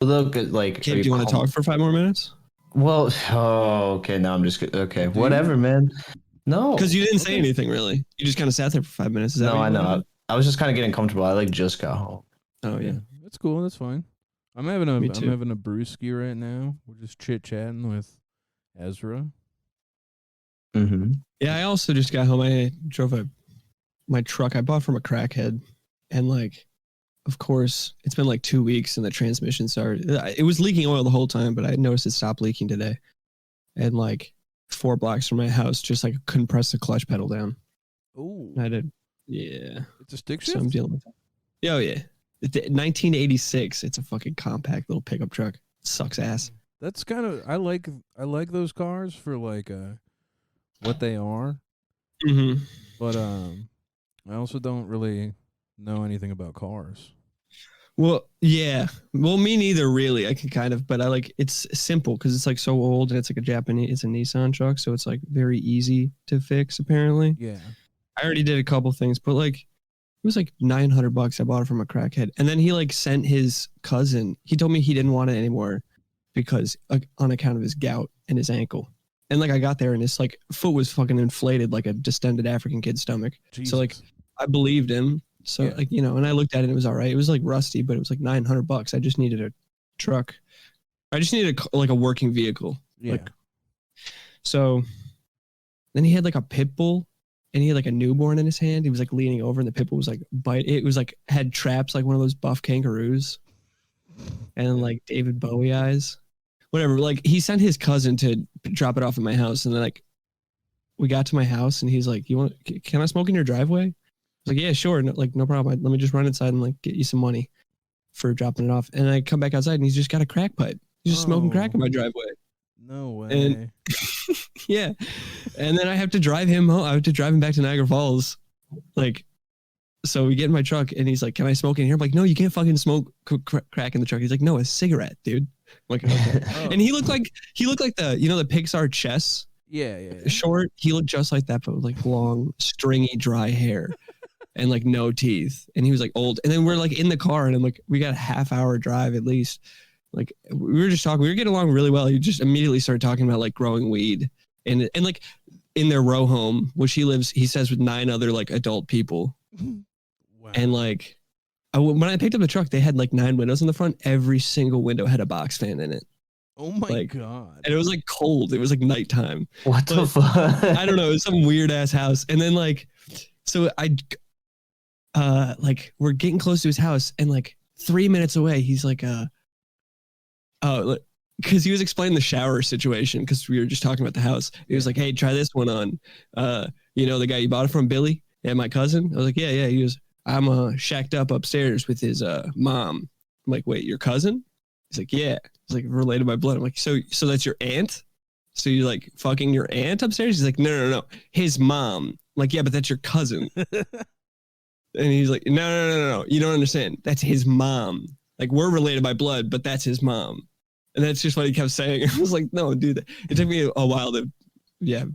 Look, like, are Kid, you do you want to talk for 5 more minutes? Well, oh, okay. Now I'm just okay. Do Whatever, you? man. No. Because you didn't say Okay. anything really. You just kind of sat there for 5 minutes. Is that No, what I you want to know. do? I was just kind of getting comfortable. I like just got home. Oh yeah, That's cool. That's fine. me I'm too. having a brewski right now. We're just chit chatting with Ezra. Mm-hmm. Yeah, I also just got home. I drove my truck I bought from a crackhead, and like, of course, it's been like 2 weeks, and the transmission started. It was leaking oil the whole time, but I noticed it stopped leaking today. And like 4 blocks from my house, just like couldn't press the clutch pedal down. Oh, I did. Yeah. it's a stick So I'm shift. dealing with that. Oh yeah. 1986. It's a fucking compact little pickup truck. It sucks ass. That's kind of I like those cars for like what they are, Mm-hmm. but I also don't really know anything about cars. Well, yeah. Well, me neither, really. I can kind of, but I like it's simple because it's like so old and it's like a Japanese, it's a Nissan truck, so it's like very easy to fix. Apparently, Yeah. I already did a couple things, but like it was like $900. I bought it from a crackhead, and then he like sent his cousin. He told me he didn't want it anymore because like on account of his gout and his ankle. And like I got there and his like foot was fucking inflated like a distended African kid's stomach. Jesus. So like I believed him. So Yeah. like, and I looked at it and it was all right. It was like rusty, but it was like $900. I just needed a truck. I just needed like a working vehicle. Yeah. Like, so then he had like a pit bull and he had like a newborn in his hand. He was like leaning over and the pit bull was like it was like had traps like one of those buff kangaroos and like David Bowie eyes. Whatever. Like he sent his cousin to drop it off at my house, and then like we got to my house, and he's like, can I smoke in your driveway?" I was like, "Yeah, sure, no problem. Let me just run inside and like get you some money for dropping it off." And I come back outside, and he's just got a crack pipe. He's just smoking crack in my driveway. No way. And yeah, and then I have to drive him home. I have to drive him back to Niagara Falls, like. So we get in my truck, and he's like, "Can I smoke in here?" I'm like, "No, you can't fucking smoke crack in the truck." He's like, "No, a cigarette, dude." I'm like, okay. Oh. And he looked like the the Pixar chess Yeah. short. He looked just like that, but with like long, stringy, dry hair and like no teeth. And he was like old. And then we're like in the car, and I'm like, we got a half-hour drive at least. Like we were just talking. We were getting along really well. He just immediately started talking about like growing weed and like in their row home, which he says with 9 other like adult people. Wow. And like, when I picked up the truck, they had like 9 windows in the front. Every single window had a box fan in it. Oh my like, god. And it was like cold. It was like nighttime. What the fuck? I don't know. It was some weird ass house. And then like, so like we're getting close to his house, and like 3 minutes away, he's like, because he was explaining the shower situation because we were just talking about the house. He was like, "Hey, try this one on." The guy you bought it from, Billy, and my cousin. I was like, "Yeah." He goes, "I'm shacked up upstairs with his mom." I'm like, "Wait, your cousin?" He's like, "Yeah." He's like, "Related by blood." I'm like, "So that's your aunt? So you're like fucking your aunt upstairs?" He's like, No. His mom." I'm like, "Yeah, but that's your cousin." And he's like, No. You don't understand. That's his mom. Like, we're related by blood, but that's his mom. And that's just what he kept saying. I was like, "No, dude." It took me a while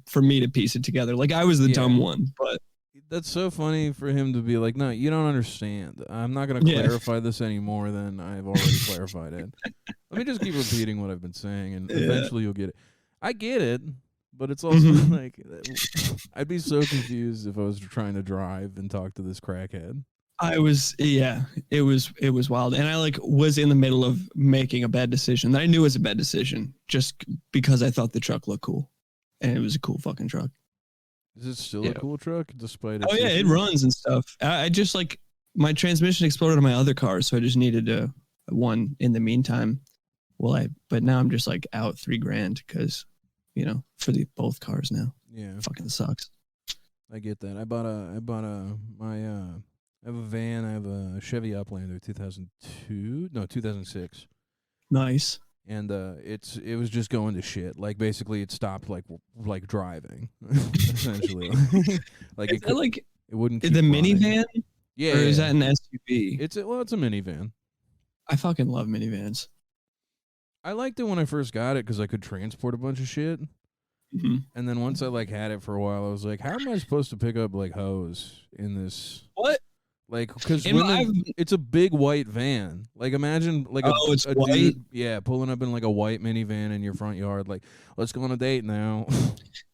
for me to piece it together. Like, I was the dumb one, but. That's so funny for him to be like, "No, you don't understand. I'm not going to clarify this any more than I've already clarified it. Let me just keep repeating what I've been saying, and eventually you'll get it." I get it, but it's also like, I'd be so confused if I was trying to drive and talk to this crackhead. It was wild. And I like was in the middle of making a bad decision that I knew was a bad decision just because I thought the truck looked cool. And it was a cool fucking truck. Is it still a cool truck despite its it issues? runs and stuff. I just like my transmission exploded on my other car, so I just needed one in the meantime. But now I'm just like out $3,000 because, for both cars now. Yeah. Fucking sucks. I get that. I have a van. I have a Chevy Uplander 2006. Nice. And it was just going to shit. Like basically, it stopped like driving, essentially. Like it wouldn't. Keep the running. minivan? Yeah. Or is that an SUV? It's a minivan. I fucking love minivans. I liked it when I first got it because I could transport a bunch of shit. Mm-hmm. And then once I like had it for a while, I was like, "How am I supposed to pick up like hose in this?" What? Like, because In my- it's a big white van. Like, imagine like it's a white? dude, yeah, pulling up in like a white minivan in your front yard. Like, let's go on a date now.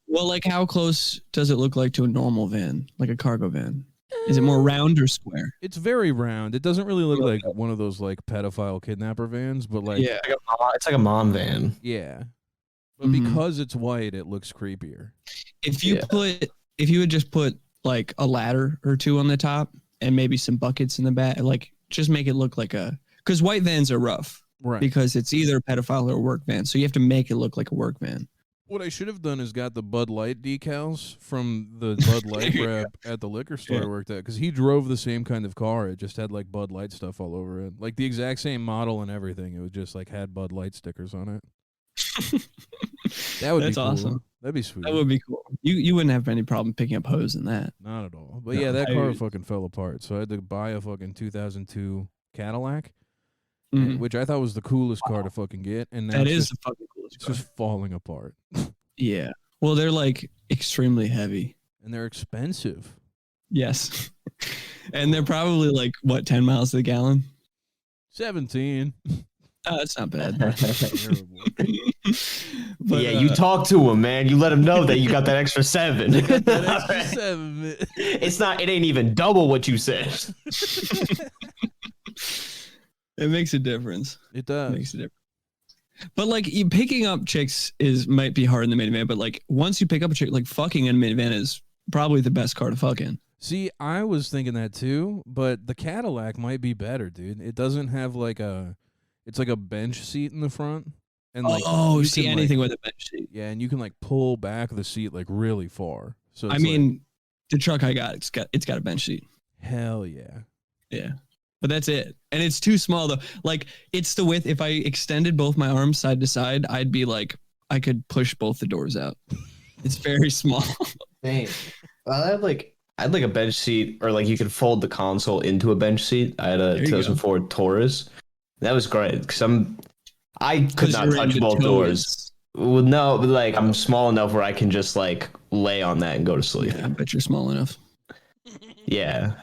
Well, like how close does it look like to a normal van, like a cargo van? Is it more round or square? It's very round. It doesn't really look like one of those like pedophile kidnapper vans, but like, Yeah. It's like a mom van. yeah. But Mhm. because it's white, it looks creepier. If you would just put like a ladder or two on the top and maybe some buckets in the back, like just make it look like because white vans are rough, Right. because it's either a pedophile or a work van. So you have to make it look like a work van. What I should have done is got the Bud Light decals from the Bud Light rep at the liquor store I worked at, because he drove the same kind of car. It just had like Bud Light stuff all over it, like the exact same model and everything. It was just like had Bud Light stickers on it. That would That's be cool. awesome. That'd be sweet. That would be cool. You wouldn't have any problem picking up hose in that. Not at all. But No, yeah, that car I- fucking fell apart. So I had to buy a fucking 2002 Cadillac, Mhm. which I thought was the coolest car to fucking get, and now That it's is just, the fucking coolest it's car. just falling apart. Yeah. Well, they're like extremely heavy. And they're expensive. Yes. And they're probably like, what, 10 miles to the gallon? 17. Oh, that's not bad. Terrible. But, yeah, you talk to him, man. You let him know that you got that extra 7. That extra 7. It ain't even double what you said. It makes a difference. It does. It makes a difference. But like picking up chicks might be hard in the minivan, but like once you pick up a chick, like fucking in a minivan is probably the best car to fuck in. See, I was thinking that too, but the Cadillac might be better, dude. It doesn't have like it's like a bench seat in the front. And like, you see can, anything like, with a bench seat. yeah, and you can like pull back the seat like really far. So I it's mean, the truck I got, it's got a bench seat. like, hell yeah. Yeah. But that's it. And it's too small though. Like it's the width. If I extended both my arms side to side, I'd be like, I could push both the doors out. It's very small. Dang. Well, I had like a bench seat, or like you could fold the console into a bench seat. I had a There you 2004 Taurus. That was great because I could 'Cause not you're touch into both toys. doors. Well, no, but like I'm small enough where I can just like lay on that and go to sleep. Yeah, I bet you're small enough. Yeah.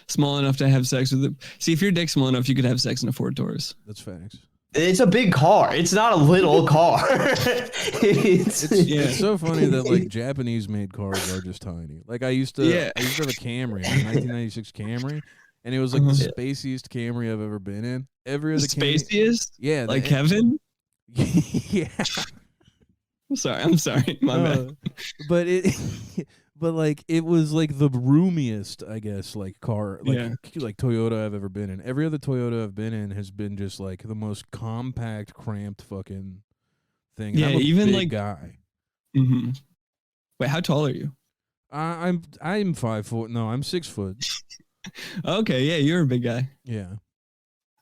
Small enough to have sex with it. See, if your dick's small enough, you could have sex in a Ford Taurus. That's facts. It's a big car. It's not a little car. it's, It's so funny that like Japanese made cars are just tiny. Like I used to have a Camry, a 1996 Camry, and it was like the spaciest Camry I've ever been in. Every other Spaciest? yeah, Like Kevin? yeah. I'm sorry. My bad. But but like it was like the roomiest, I guess, like car, like Toyota I've ever been in. Every other Toyota I've been in has been just like the most compact, cramped fucking thing. Yeah, I'm a even big like guy. Mm-hmm. Wait, how tall are you? I'm 5 foot. No, I'm 6 foot. Okay, yeah, you're a big guy. Yeah.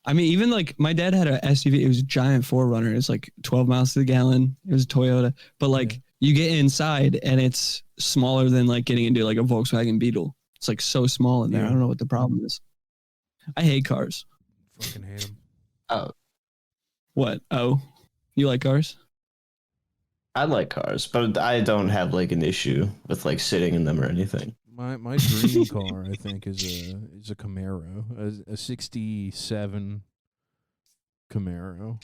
I mean, even like my dad had a SUV. It was a giant 4Runner. It was like 12 miles to the gallon. It was a Toyota. But like you get inside and it's smaller than like getting into like a Volkswagen Beetle. It's like so small in there. I don't know what the problem is. I hate cars. Fucking hate them. Oh, What? Oh, you like cars? I like cars, but I don't have like an issue with like sitting in them or anything. My dream car, I think, is a Camaro, a '67 Camaro.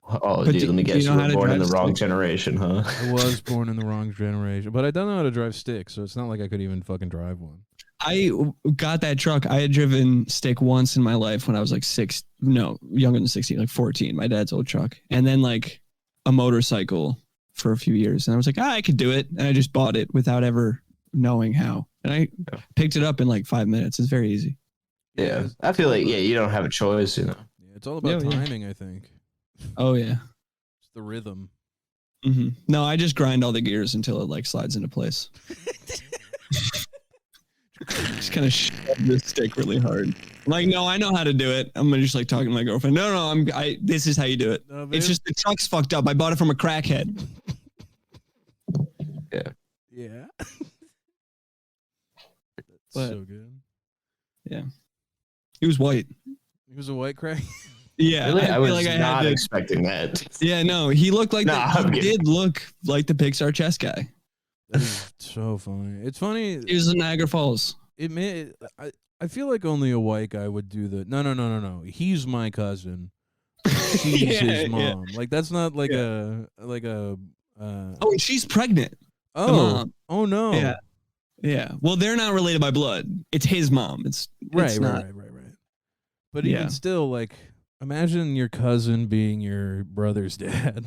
Oh, But dude, let me do guess. you You know how were to born in the drive wrong stick? generation, huh? I was born in the wrong generation, but I don't know how to drive stick, so it's not like I could even fucking drive one. I got that truck. I had driven stick once in my life when I was like younger than 16, like 14, my dad's old truck. And then like a motorcycle for a few years. And I was like, I could do it. And I just bought it without ever knowing how. And I picked it up in like 5 minutes. It's very easy. Yeah, I feel like you don't have a choice, you know. Yeah, it's all about Yeah. timing, I think. Oh, yeah. It's the rhythm. Mm-hmm. No, I just grind all the gears until it like slides into place. Just kind of shove this stick really hard. I'm like, no, I know how to do it. I'm gonna just like talking to my girlfriend. No, this is how you do it. No, It's just the truck's fucked up. I bought it from a crackhead. yeah. But- so good. He was white. He was a white crack. Yeah, Really? I feel was like I not had to, expecting that. Yeah, no, he looked like Nah, I'm he kidding. did look like the Pixar chess guy. That is so funny. It's funny. He was in Niagara Falls. I feel like only a white guy would do the no. He's my cousin. She's his mom. Like that's not like a Oh, and she's pregnant. The mom. Oh no. Yeah. Yeah. Well, they're not related by blood. It's his mom. It's right. not. But even still, like, imagine your cousin being your brother's dad.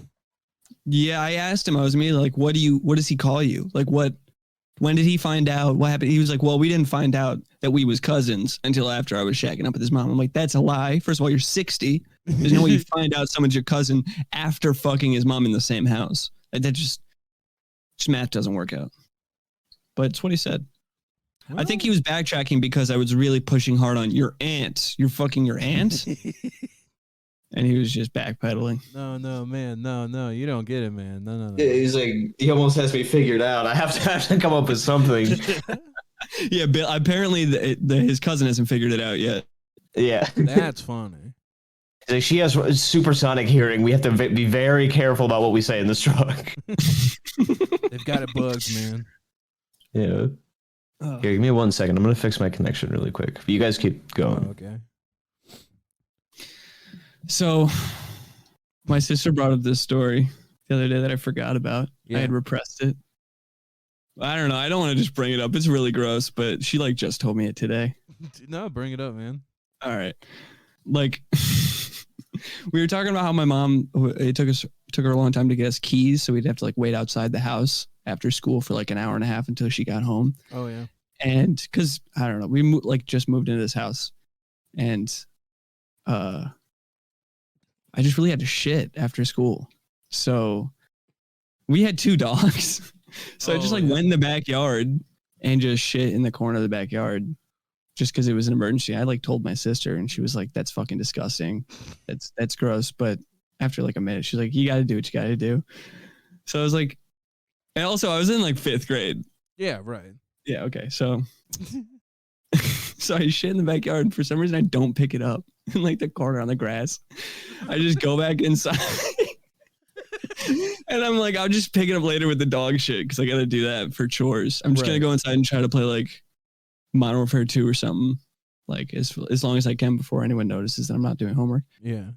Yeah, I asked him. I was immediately like, "What does he call you? Like, when did he find out? What happened?" He was like, "Well, we didn't find out that we was cousins until after I was shacking up with his mom." I'm like, "That's a lie. First of all, you're 60. There's no way you find out someone's your cousin after fucking his mom in the same house. That just math doesn't work out." But it's what he said. Well, I think he was backtracking because I was really pushing hard on your aunt. You're fucking your aunt? And he was just backpedaling. No, man. No. You don't get it, man. No. Yeah, he's like, he almost has me figured out. I have to come up with something. Yeah, Bill, apparently his cousin hasn't figured it out yet. Yeah. That's funny. Like, she has supersonic hearing. We have to be very careful about what we say in this truck. They've got it bugged, man. Yeah. Here, give me 1 second. I'm going to fix my connection really quick. You guys keep going. Oh, okay. So, my sister brought up this story the other day that I forgot about. Yeah. I had repressed it. I don't know. I don't want to just bring it up. It's really gross, but she like just told me it today. No, bring it up, man. All right. Like, we were talking about how my mom, it took her a long time to get us keys, so we'd have to like wait outside the house after school for like an hour and a half until she got home. Oh yeah. And because I don't know, we just moved into this house, and I just really had to shit after school, so we had 2 dogs. So I just went in the backyard and just shit in the corner of the backyard, just because it was an emergency. I like told my sister, and she was like, "That's fucking disgusting. That's gross." But after like a minute, she's like, "You got to do what you got to do." So I was like, and also I was in like 5th grade. Yeah, right. Yeah. Okay. So, so I shit in the backyard, and for some reason I don't pick it up in like the corner on the grass. I just go back inside. And I'm like, I'll just pick it up later with the dog shit because I got to do that for chores. I'm just going to go inside and try to play like Modern Warfare 2 or something, like as long as I can before anyone notices that I'm not doing homework. Yeah.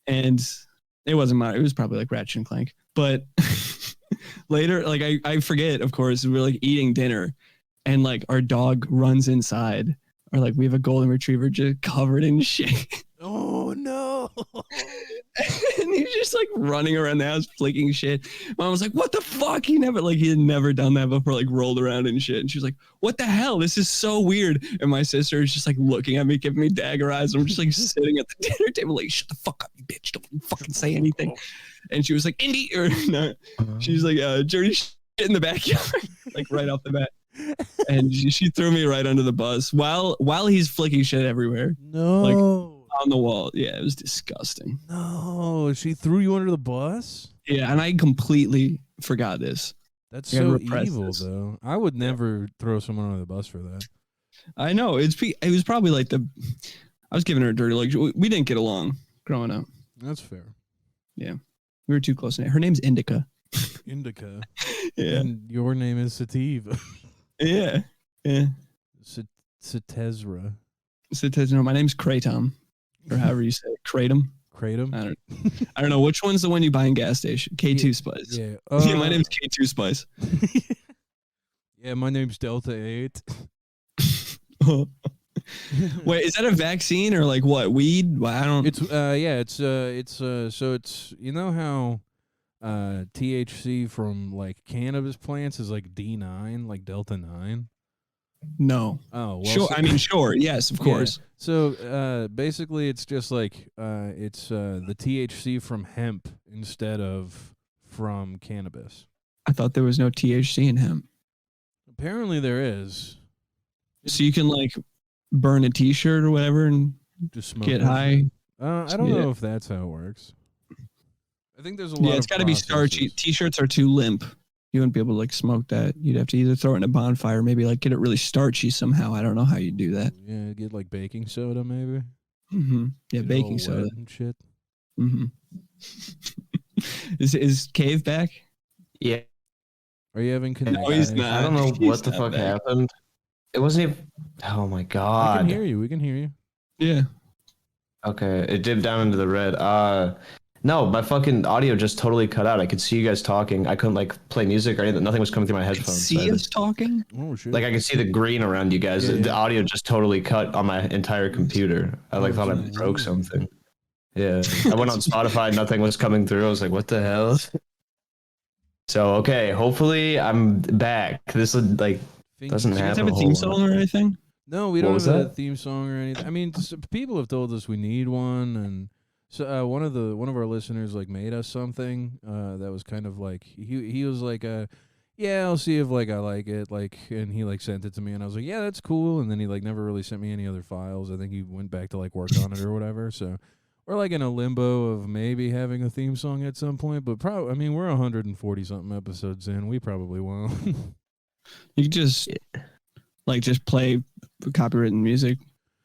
And it wasn't it was probably like Ratchet and Clank. But later, like I forget, of course, we were like eating dinner, and like our dog runs inside, or like we have a golden retriever just covered in shit. Oh no. And he's just like running around the house flicking shit. Mom was like, "What the fuck?" He had never done that before, like rolled around and shit. And she was like, "What the hell? This is so weird." And my sister is just like looking at me, giving me dagger eyes. I'm just like sitting at the dinner table like, "Shut the fuck up, you bitch. Don't fucking say anything." And she was like, "Indy," or no. She's like, "Dirty shit in the backyard," like right off the bat. And she threw me right under the bus while he's flicking shit everywhere. No. Like, on the wall. Yeah, it was disgusting. No, she threw you under the bus? Yeah, and I completely forgot this. That's so evil, though. I would never throw someone under the bus for that. I know. It was probably like I was giving her a dirty look. We didn't get along growing up. That's fair. Yeah. We were too close. Her name's Indica. Indica. Yeah. And your name is Sativa. Yeah. Yeah. Satezra. No, my name's Kratom. Or however you say it. Kratom. Kratom? I don't know. Which one's the one you buy in gas station? K2 Spice. Yeah. Yeah, my name's K2 Spice. Yeah, my name's Delta 8. Wait, is that a vaccine or like what? Weed? Well, I don't. So it's you know how THC from like cannabis plants is like D9, like Delta 9? No. Oh, well, sure. I mean, sure. Yes, of course. So basically, it's just like it's the THC from hemp instead of from cannabis. I thought there was no THC in hemp. Apparently, there is. So you can like burn a T-shirt or whatever and just smoke get high. I don't know if that's how it works. I think there's a lot. Yeah, it's got to be starchy. T-shirts are too limp. You wouldn't be able to like smoke that. You'd have to either throw it in a bonfire, maybe like get it really starchy somehow. I don't know how you do that. Yeah, get like baking soda maybe. Mm-hmm. Yeah, get baking soda and shit. Mm-hmm. Is Cave back? Yeah. Are you having connection? No, he's not. I don't know what the fuck happened. It wasn't even. Oh my I can god. hear you. We can hear you. Yeah. Okay, it dipped down into the red. No, my fucking audio just totally cut out. I could see you guys talking. I couldn't like play music or anything. Nothing was coming through my headphones. So I See had us talking? Oh shit. like I could see the green around you guys. Yeah, The yeah. audio just totally cut on my entire computer. I like Oh, thought I geez. broke something. Yeah, I went on Spotify. Nothing was coming through. I was like, what the hell? So okay, hopefully I'm back. This would like doesn't Do you guys happen have a a whole theme lot. song or anything? No, we What don't was have a that? theme song or anything. I mean, people have told us we need one, and so one of our listeners like made us something that was kind of like he was like yeah, I'll see if like I like it, like, and he like sent it to me, and I was like, yeah, that's cool, and then he like never really sent me any other files. I think he went back to like work on it or whatever. So we're like in a limbo of maybe having a theme song at some point, but probably I mean we're 140 something episodes in, we probably won't. You could just just play copywritten music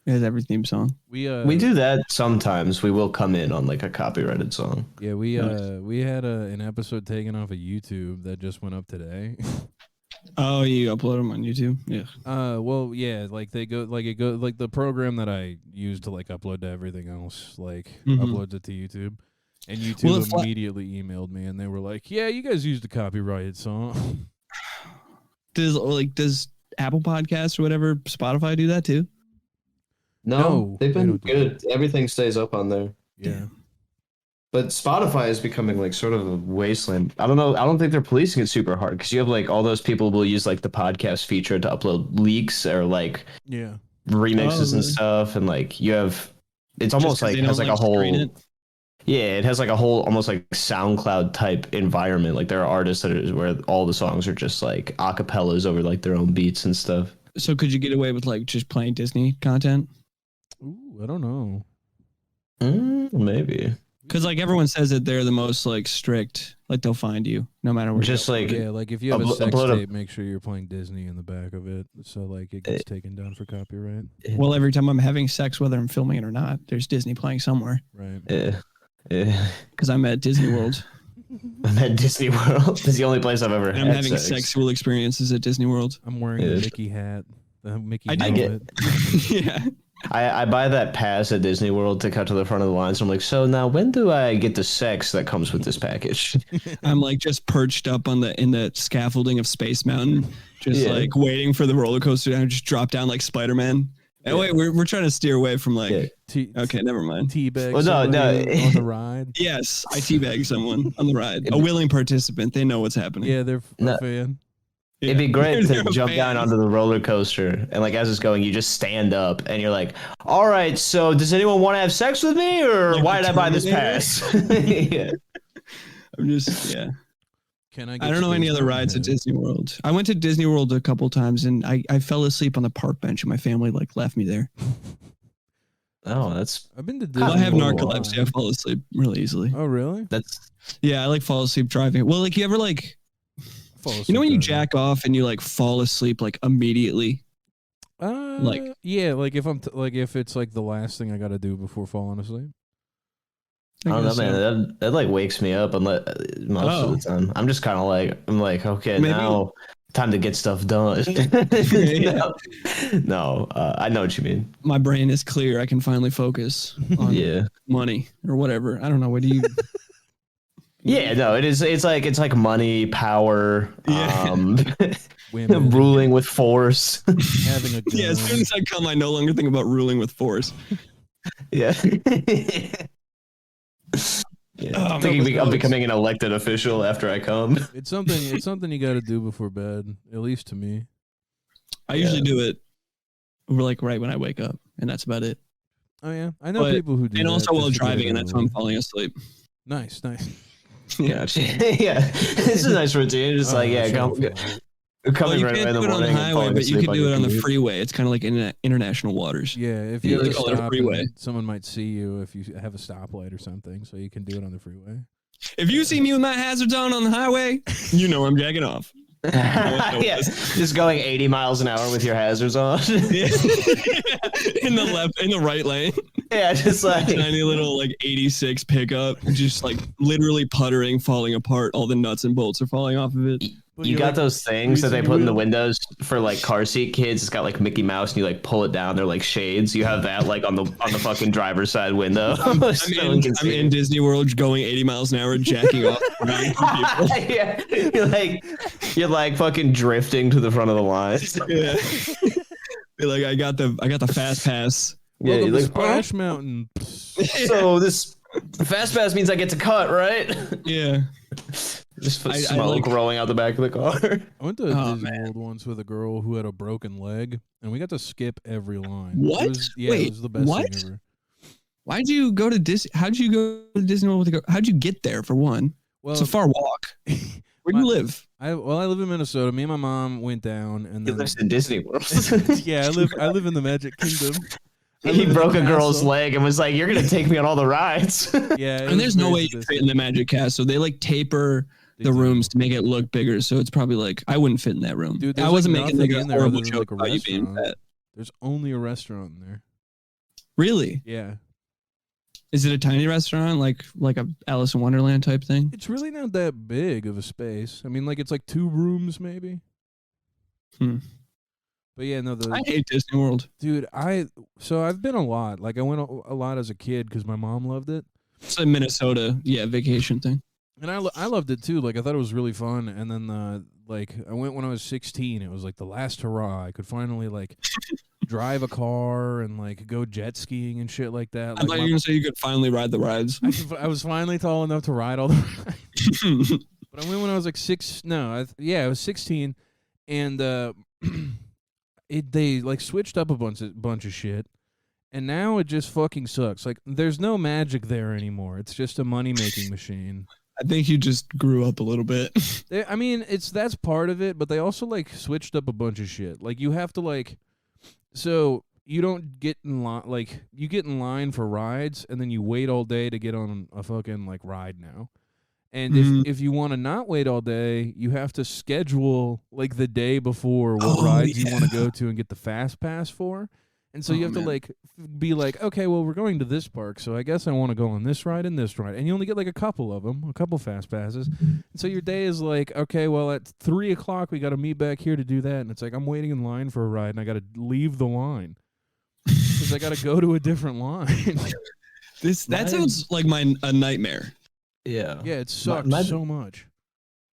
as every theme song. We do that sometimes. We will come in on like a copyrighted song. Yeah, we Nice. we had an episode taken off of YouTube that just went up today. Oh, you upload them on YouTube? Yeah. Well, yeah, like they go like it go like the program that I use to like upload to everything else, like uploads it to YouTube. And YouTube Well, if immediately emailed me and they were like, "Yeah, you guys used a copyrighted song." Does Apple Podcasts or whatever, Spotify do that too? No, they've they been don't do good. Everything stays up on there. Yeah. But Spotify is becoming like sort of a wasteland. I don't know. I don't think they're policing it super hard because you have like all those people who will use like the podcast feature to upload leaks or like Yeah. remixes and really? stuff, and like you have. It's Just almost 'cause like they has don't, like a screen whole. it? Yeah, it has like a whole almost like SoundCloud type environment. Like there are artists that are where all the songs are just like acapellas over like their own beats and stuff. So could you get away with like just playing Disney content? Ooh, I don't know. Maybe. Because like everyone says that they're the most like strict, like they'll find you no matter where. Just like Yeah, like if you have a uplo- sex upload a- tape, make sure you're playing Disney in the back of it, so like it gets taken down for copyright. Well, every time I'm having sex, whether I'm filming it or not, there's Disney playing somewhere. Right. Yeah. Because I'm at Disney World. I'm at Disney World. It's the only place I've ever And had I'm having sex. sexual experiences at Disney World. I'm wearing Yeah. the Mickey hat, the Mickey I helmet. yeah. I buy that pass at Disney World to cut to the front of the line. So I'm like, so now when do I get the sex that comes with this package? I'm like just perched up on in the scaffolding of Space Mountain, just Yeah. like waiting for the roller coaster to just drop down like Spider-Man. Oh wait, we're trying to steer away from like. Yeah. Okay, never mind. Teabag Well, no, somebody on the ride. Yes, I teabag someone on the ride. A willing participant. They know what's happening. Yeah, they're No. a fan. It'd be great They're to a jump fan. down onto the roller coaster and like as it's going, you just stand up and you're like, all right, so does anyone want to have sex with me or Like why the did I buy this Terminator? pass? Yeah. I'm just Can I? I Get don't know any space other on rides at that? Disney World. I went to Disney World a couple times and I fell asleep on the park bench and my family like left me there. Oh, that's I've been to Disney. Well, I have World a narcolepsy. I lot. fall asleep really easily. Oh, really? that's Yeah, I like fall asleep driving. Well, like you ever like Fall you know when you asleep driving. jack off and you like fall asleep like immediately? like- yeah, like if I'm like if it's like the last thing I got to do before falling asleep. I don't know, guess so. man. That like wakes me up unless most of the time. I'm just kind of like I'm like, okay, Maybe- now time to get stuff done. No, I know what you mean. My brain is clear. I can finally focus on Yeah. money or whatever. I don't know. What do you? Yeah, no, it is. It's like money, power, Yeah. Women ruling with force. having a gun. Yeah, as soon as I come, I no longer think about ruling with force. Yeah. Yeah. Oh, I'm thinking that of was- becoming an elected official after I come. It's something you got to do before bed. At least to me. I usually do it like right when I wake up, and that's about it. Oh yeah, I know But- people who do. And that also while just to get it driving, and over that's when I'm with. falling asleep. Nice. Yeah. Yeah. This is a nice routine. Just like, yeah, shut come, up, Phil. Well, coming you right can't away in the do it on morning. the and highway, falling but you asleep can do your it on the commute. freeway. It's kind of like international waters. Yeah, if you Yeah. have They to call it a stop, freeway. and someone might see you if you have a stoplight or something, so you can do it on the freeway. If you see me with my hazards on the highway, you know I'm jacking off. Yeah, just going 80 miles an hour with your hazards on. in the right lane. Yeah, just like Tiny little like 86 pickup, just like literally puttering, falling apart. All the nuts and bolts are falling off of it. You got those things that they put in the windows for like car seat kids. It's got like Mickey Mouse, and you like pull it down. They're like shades. You have that like on the fucking driver's side window. I'm in Disney World going 80 miles an hour, jacking off. Yeah, you're like fucking drifting to the front of the line. Yeah. Like I got the fast pass. Yeah, you like Splash Mountain. So this fast pass means I get to cut, right? Yeah. Just smoke rolling out the back of the car. I went to Disney World once with a girl who had a broken leg, and we got to skip every line. What? It was the best thing ever. Why'd you go to Disney? How'd you go to Disney World? How'd you get there, for one? Well, it's a far walk. Where do you live? I live in Minnesota. Me and my mom went down, and then he lives in Disney World. Yeah, I live in the Magic Kingdom. He broke a girl's leg and was like, "You're gonna take me on all the rides." Yeah, and there's no way you fit in the Magic Castle. They like taper the rooms to make it look bigger, so it's probably like I wouldn't fit in that room. Dude, I wasn't making like a horrible like joke about you being fat. There's only a restaurant in there. Really? Yeah. Is it a tiny restaurant, like a Alice in Wonderland type thing? It's really not that big of a space. I mean, like it's like 2 rooms maybe. But yeah, no. I hate Disney World, dude. So I've been a lot. Like I went a lot as a kid because my mom loved it. It's a Minnesota, vacation thing. And I loved it too. Like I thought it was really fun. And then like I went when I was 16. It was like the last hurrah. I could finally like drive a car and like go jet skiing and shit like that. I thought you were gonna say you could finally ride the rides. I was finally tall enough to ride all the rides. But I went when I was like I was 16, and they like switched up a bunch of shit. And now it just fucking sucks. Like there's no magic there anymore. It's just a money-making machine. I think you just grew up a little bit. I mean, that's part of it, but they also like switched up a bunch of shit. Like you have to like, so you don't get in line. Like you get in line for rides, and then you wait all day to get on a fucking like ride now. And if you want to not wait all day, you have to schedule like the day before what rides you want to go to and get the fast pass for. And so you have to like be like, okay, well, we're going to this park, so I guess I want to go on this ride and this ride. And you only get like a couple of them, a couple fast passes. And so your day is like, okay, well, at 3 o'clock, we got to meet back here to do that. And it's like, I'm waiting in line for a ride, and I got to leave the line because I got to go to a different line. That sounds like a nightmare. Yeah. Yeah, it sucks so much.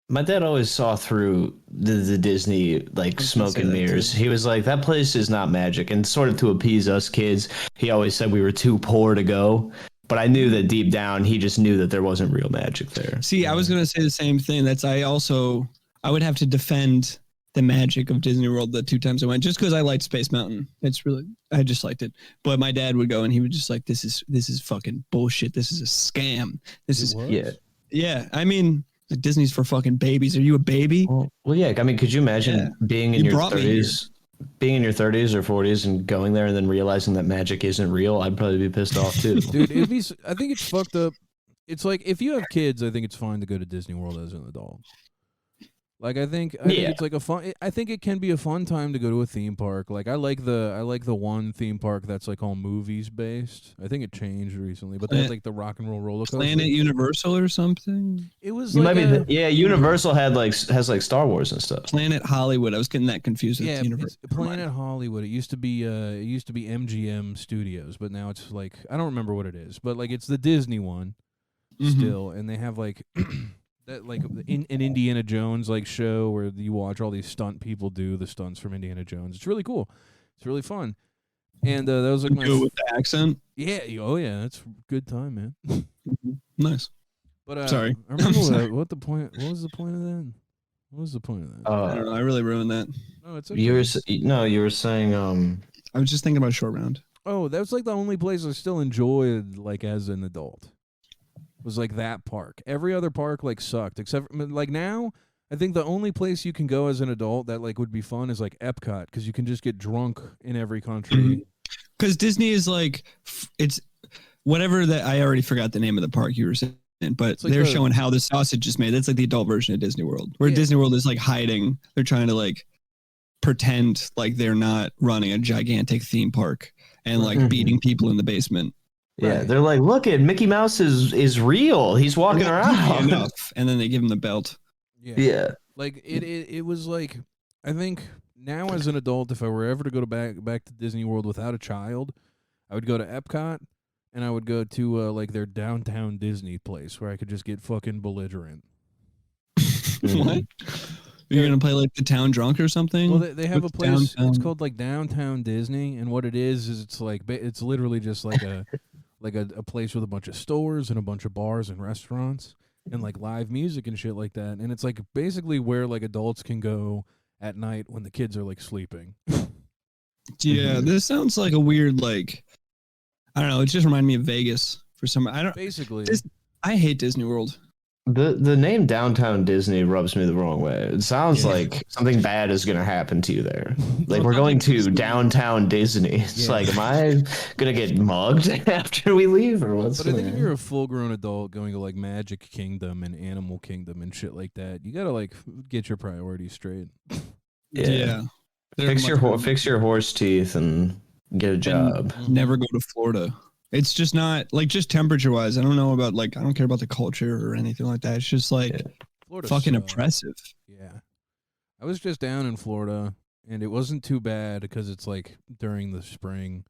My dad always saw through the Disney like smoke and mirrors. He was like, that place is not magic. And sort of to appease us kids, he always said we were too poor to go. But I knew that deep down, he just knew that there wasn't real magic there. See, I was going to say the same thing. I would have to defend the magic of Disney World the 2 times I went, just because I liked Space Mountain. I just liked it. But my dad would go and he would just like, this is fucking bullshit. This is a scam. Yeah. I mean, Disney's for fucking babies. Are you a baby? Well, yeah. I mean, could you imagine being in your 30s, or 40s, and going there and then realizing that magic isn't real? I'd probably be pissed off too. Dude, I think it's fucked up. It's like if you have kids, I think it's fine to go to Disney World as an adult. Like I think it's like a fun. I think it can be a fun time to go to a theme park. Like I like the one theme park that's like all movies based. I think it changed recently, but they had like the Rock and Roller Coaster. Planet Universal or something. It was like Universal has like Star Wars and stuff. Planet Hollywood. I was getting that confused with Universal. Planet Hollywood. It used to be MGM Studios, but now it's like I don't remember what it is, but like it's the Disney one still, and they have like. That like an Indiana Jones like show where you watch all these stunt people do the stunts from Indiana Jones. It's really cool. It's really fun. And that was like my with the accent. Yeah. Oh yeah. That's a good time, man. Nice. But sorry. I remember what the point. What was the point of that? What was the point of that? I don't know. I really ruined that. No, it's okay. You were saying. I was just thinking about Short Round. Oh, that was like the only place I still enjoyed like as an adult. Was like that park. Every other park like sucked except like now I think the only place you can go as an adult that like would be fun is like Epcot because you can just get drunk in every country. Because Disney is like it's whatever that I already forgot the name of the park you were saying, but like they're showing how the sausage is made. That's like the adult version of Disney World, where Disney World is like hiding. They're trying to like pretend like they're not running a gigantic theme park and like beating people in the basement. Yeah, right. They're like, look at Mickey Mouse is real. He's walking around. Enough. And then they give him the belt. Yeah. Like it was like, I think now as an adult, if I were ever to go back to Disney World without a child, I would go to Epcot, and I would go to like their downtown Disney place where I could just get fucking belligerent. What? You're gonna play like the town drunk or something? Well, they have What's a place. downtown? It's called like Downtown Disney, and what it is it's like it's literally just like a like a place with a bunch of stores and a bunch of bars and restaurants and like live music and shit like that. And it's like basically where like adults can go at night when the kids are like sleeping. Yeah, this sounds like a weird like. I don't know. It just reminded me of Vegas for some. I don't. Basically, I hate Disney World. The name Downtown Disney rubs me the wrong way. It sounds like something bad is going to happen to you there. Like, we're going to Downtown Disney. It's like, am I going to get mugged after we leave, or what's but I going think if on? you're a full-grown adult going to like Magic Kingdom and Animal Kingdom and shit like that, you gotta like get your priorities straight. Yeah. Fix your horse teeth and get a job. Never go to Florida. It's just not like just temperature wise. I don't know about like I don't care about the culture or anything like that. It's just like Florida fucking sucks. oppressive. Yeah, I was just down in Florida, and it wasn't too bad because it's like during the spring.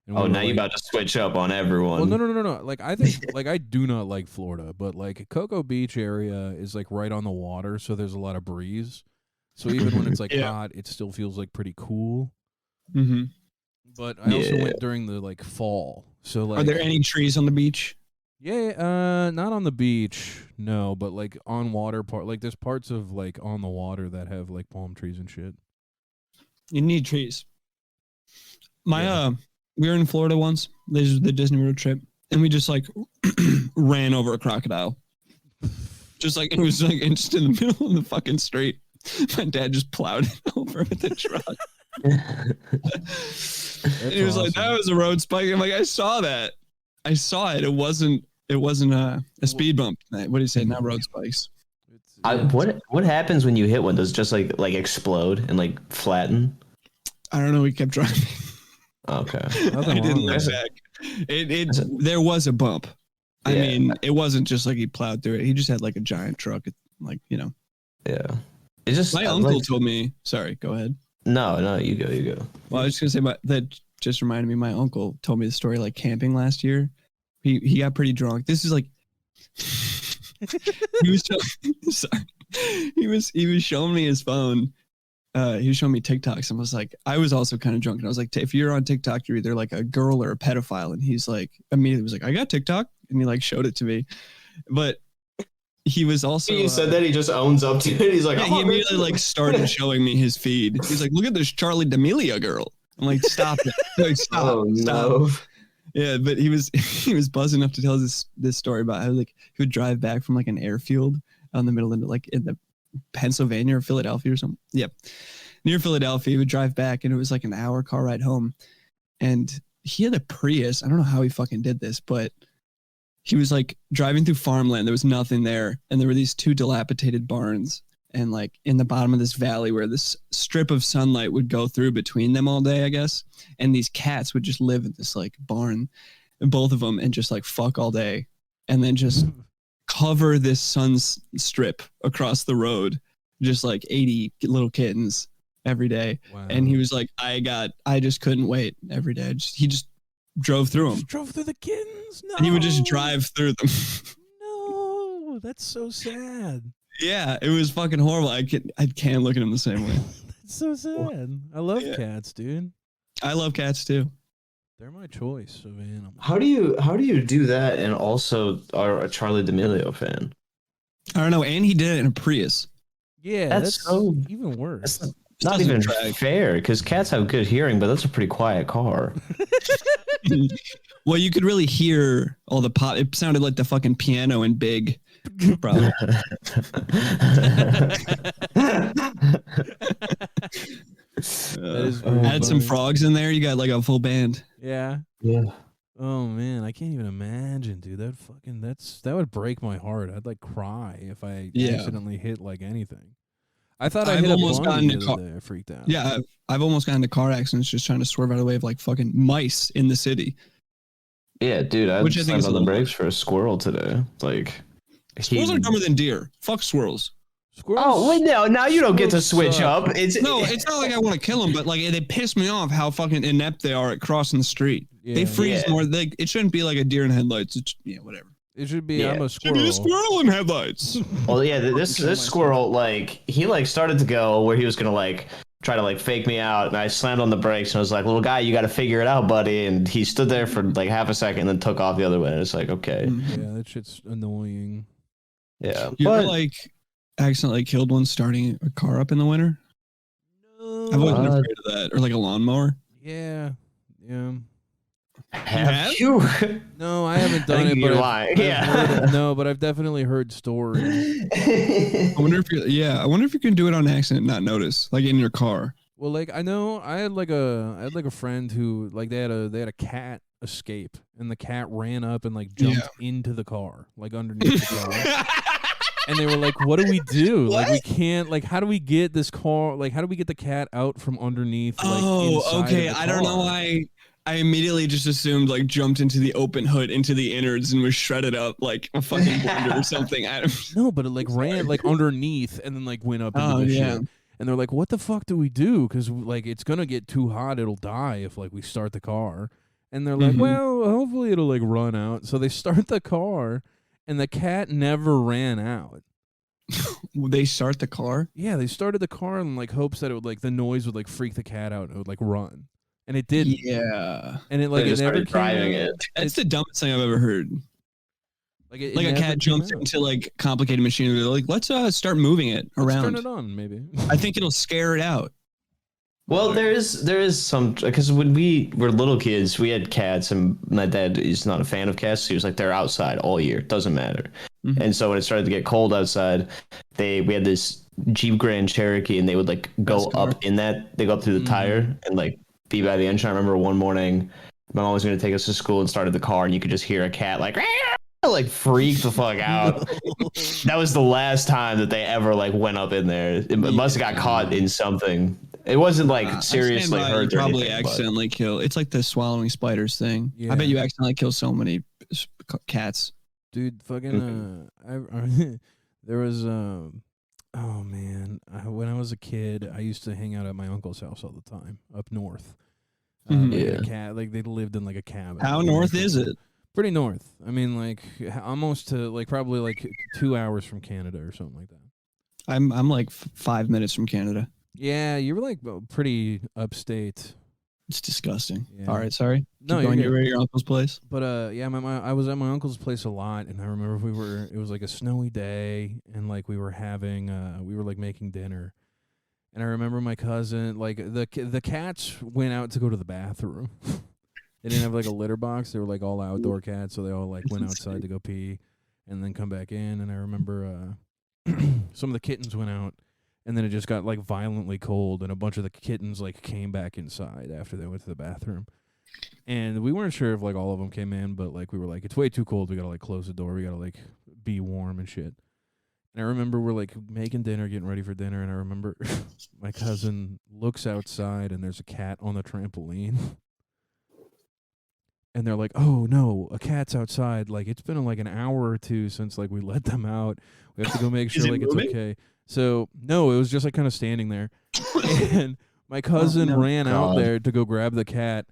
And Oh, now you're about to switch up on everyone. Well, no. Like I think, like I do not like Florida, but like Cocoa Beach area is like right on the water, so there's a lot of breeze. So even when it's like hot, it still feels like pretty cool. Mm-hmm. But I also went during the like fall. So like, are there any trees on the beach? Yeah, not on the beach, no, but like on water part. Like there's parts of like on the water that have like palm trees and shit. You need trees. We were in Florida once. This was the Disney World trip, and we just like ran over a crocodile. Just like it was like just in the middle of the fucking street. My dad just plowed it over with the truck. And he was like, "That was a road spike." I'm like, "I saw that. I saw it. It wasn't a speed bump. What do you say? Not road spikes." What happens when you hit one? Does it just like explode and like flatten? I don't know. We kept driving. Okay. I didn't look back. There was a bump. I mean, it wasn't just like he plowed through it. He just had like a giant truck. Like, you know. Yeah. It's just my uncle told me. Sorry, go ahead. No, you go. Well, I was just gonna say, that just reminded me. My uncle told me the story like camping last year. He got pretty drunk. This is like he was sorry. He was showing me his phone. He was showing me TikToks and was like, I was also kind of drunk, and I was like, if you're on TikTok, you're either like a girl or a pedophile. And he's like, immediately was like, I got TikTok, and he like showed it to me, but. He was also. You said that he just owns up to it. He's like, he immediately like started showing me his feed. He's like, look at this Charlie D'Amelio girl. I'm like, stop it. Like, stop. No. Yeah, but he was buzzing enough to tell this story about how like he would drive back from like an airfield out in the middle of like in the Pennsylvania or Philadelphia or something. Yep, near Philadelphia. He would drive back, and it was like an hour car ride home. And he had a Prius. I don't know how he fucking did this, but. He was like driving through farmland. There was nothing there. And there were these two dilapidated barns. And like in the bottom of this valley where this strip of sunlight would go through between them all day, I guess. And these cats would just live in this like barn, both of them, and just like fuck all day. And then just cover this sun strip across the road. Just like 80 little kittens every day. Wow. And he was like, I just couldn't wait every day. He just drove through them. Drove through the kittens? No. And he would just drive through them. No, that's so sad. Yeah, it was fucking horrible. I can't look at him the same way. That's so sad. I love cats, dude. I love cats too. They're my choice of animal. How do you do that and also are a Charlie D'Amelio fan? I don't know. And he did it in a Prius. Yeah, that's so even worse. That's not even fair because cats have good hearing, but that's a pretty quiet car. Well, you could really hear all the pop. It sounded like the fucking piano in Big. Probably. Add some frogs in there. You got like a full band. Yeah. Oh man, I can't even imagine, dude. That would break my heart. I'd like cry if I accidentally hit like anything. I thought I've almost gotten a car. I freaked out. Yeah, I've almost gotten into car accidents just trying to swerve out of the way of like fucking mice in the city. Yeah, dude, I slammed on the brakes for a squirrel today. Like squirrels are dumber than deer. Fuck squirrels. Squirrels. Oh wait, no! Now you don't get to switch suck. up. It's it's not like I want to kill them, but like they piss me off how fucking inept they are at crossing the street. Yeah. They freeze Yeah. more. It shouldn't be like a deer in headlights. It's, whatever. It should be. Yeah. I'm a Should be squirrel. a squirrel in headlights. Well, yeah, this squirrel, like, he, like, started to go where he was gonna, like, try to, like, fake me out, and I slammed on the brakes, and I was like, little guy, you gotta figure it out, buddy, and he stood there for, like, half a second, and then took off the other way, and it's like, okay. Yeah, that shit's annoying. Yeah. You But, ever, like, accidentally killed one starting a car up in the winter? No. I've always been afraid of that. Or, like, a lawnmower. Yeah. have you? No, I haven't I done think it, you're but lying. but I've definitely heard stories. I wonder if you can do it on accident and not notice, like in your car. Well, like I know I had like a friend who like they had a cat escape, and the cat ran up and like jumped into the car, like underneath the car. And they were like, "What do we do? Like, we can't. Like, how do we get this car? Like, how do we get the cat out from underneath?" Like, inside okay. of the I don't know car? why. I immediately just assumed like jumped into the open hood, into the innards, and was shredded up like a fucking blender or something. No, but it like ran like underneath and then like went up into the shit. And they're like, "What the fuck do we do? Because like it's gonna get too hot. It'll die if like we start the car." And they're like, "Well, hopefully it'll like run out." So they start the car, and the cat never ran out. They start the car? Yeah, they started the car in like hopes that it would like the noise would like freak the cat out and it would like run. And it didn't. Yeah. And it like They it just never started driving it. That's the dumbest thing I've ever heard. Like, it Like a never cat came jumps out. into like complicated machinery. They're like, let's start moving it Let's around. turn it on, maybe. I think it'll scare it out. Well, there is some, because when we were little kids, we had cats, and my dad is not a fan of cats. So he was like, they're outside all year, doesn't matter. And so when it started to get cold outside, we had this Jeep Grand Cherokee, and they would like go up in that. They go up through the tire and like be by the engine. I remember one morning, my mom was going to take us to school and started the car, and you could just hear a cat like freak the fuck out. That was the last time that they ever like went up in there. It must have got caught in something. It wasn't like seriously hurt or probably anything, accidentally kill. It's like the swallowing spiders thing. Yeah. I bet you accidentally kill so many cats. Dude, fucking there was oh man, when I was a kid, I used to hang out at my uncle's house all the time up north. Like a cat, like they lived in like a cabin. How north is it? Pretty north. I mean, like almost to like probably like 2 hours from Canada or something like that. I'm like 5 minutes from Canada. Yeah, you were like pretty upstate. It's disgusting. Yeah. All right, sorry. No, Keep going. you're You were at your uncle's place. But yeah, I was at my uncle's place a lot, and I remember it was like a snowy day, and like we were like making dinner, and I remember my cousin, like the cats went out to go to the bathroom. They didn't have like a litter box; they were like all outdoor cats, so they all like went outside to go pee, and then come back in. And I remember some of the kittens went out. And then it just got like violently cold, and a bunch of the kittens like came back inside after they went to the bathroom. And we weren't sure if like all of them came in, but like we were like, it's way too cold. We gotta like close the door. We gotta like be warm and shit. And I remember we're like making dinner, getting ready for dinner, and I remember my cousin looks outside and there's a cat on the trampoline. And they're like, "Oh no, a cat's outside. Like it's been like an hour or two since like we let them out. We have to go make sure like it's okay." So no, it was just like kind of standing there. And my cousin ran out there to go grab the cat.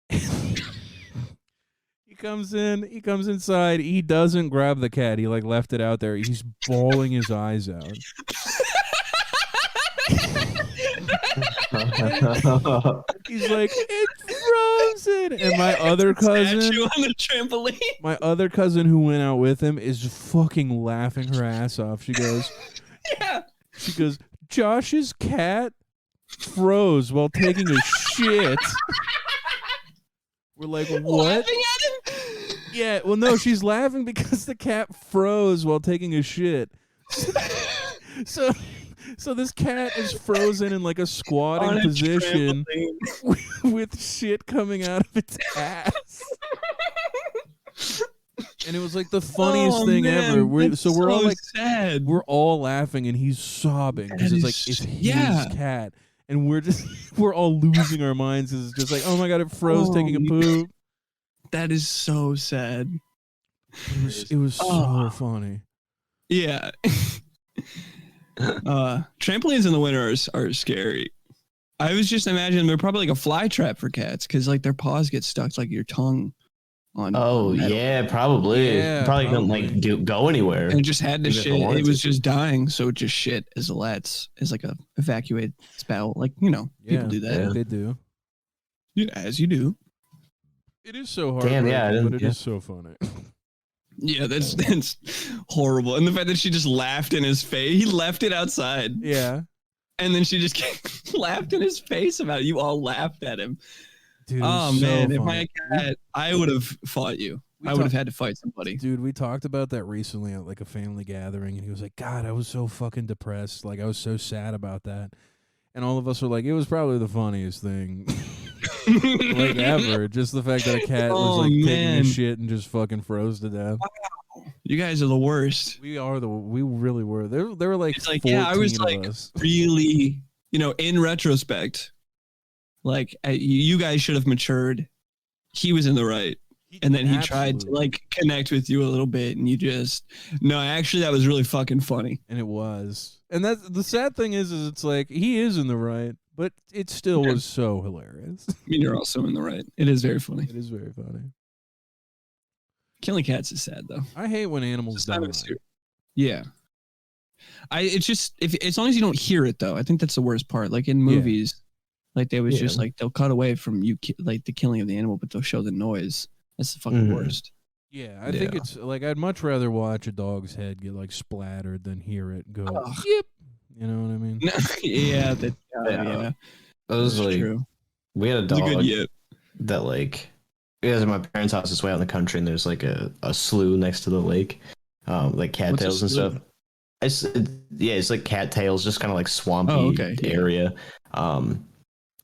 He comes inside. He doesn't grab the cat. He like left it out there. He's bawling his eyes out. He's like, "It's frozen." And my other cousin, on the trampoline. my other cousin who went out with him is fucking laughing her ass off. She goes, She goes, "Josh's cat froze while taking a shit." We're like, "What?" Laughing at him? Yeah, well, no, she's laughing because the cat froze while taking a shit. So this cat is frozen in like a squatting position with shit coming out of its ass. And it was like the funniest thing ever. We're all like sad. We're all laughing, and he's sobbing because it's like it's his cat, and we're all losing our minds because it's just like, oh my god, it froze taking a poop. That is so sad. It was so funny. Yeah. Trampolines in the winter are scary. I was just imagining they're probably like a fly trap for cats because like their paws get stuck like your tongue on metal. Yeah, probably. Yeah, Probably couldn't like go anywhere. And it just had to Even if it shit. wanted It was to. just dying, so it just shit as like a evacuate spout. Like, people do that. Yeah. They do. Yeah, as you do. It is so hard, Damn, yeah, I but didn't- it is so funny. Yeah, that's horrible. And the fact that she just laughed in his face. He left it outside. Yeah, And then she just laughed in his face about it. You all laughed at him. dude. it Oh was so man, if funny. my cat, I would have fought you. I would have had to fight somebody. Dude, we talked about that recently at like a family gathering, and he was like, God, I was so fucking depressed. Like, I was so sad about that. And all of us were like, it was probably the funniest thing like ever. Just the fact that a cat was like taking man. a shit and just fucking froze to death. You guys are the worst. We really were. There were like, It's like, 14 yeah, I was of like us. really, in retrospect, like you guys should have matured. He was in the right. And then he tried to like connect with you a little bit, and you just actually that was really fucking funny. And it was. And that's the sad thing is it's like he is in the right, but it still was so hilarious. I mean, you're also in the right. It is very funny. It is very funny. Killing cats is sad though. I hate when animals die. Yeah. It's just if as long as you don't hear it though, I think that's the worst part. Like in movies, like they was just like they'll cut away from you like the killing of the animal, but they'll show the noise. That's the fucking worst. Yeah, I think it's like I'd much rather watch a dog's head get like splattered than hear it go yip. You know what I mean? Yeah, That was that's like true. we had a It's a dog good yip. that like it was at my parents' house. It's way out in the country, and there's like a slough next to the lake, like cattails and stuff. It's like cattails, just kind of like swampy area.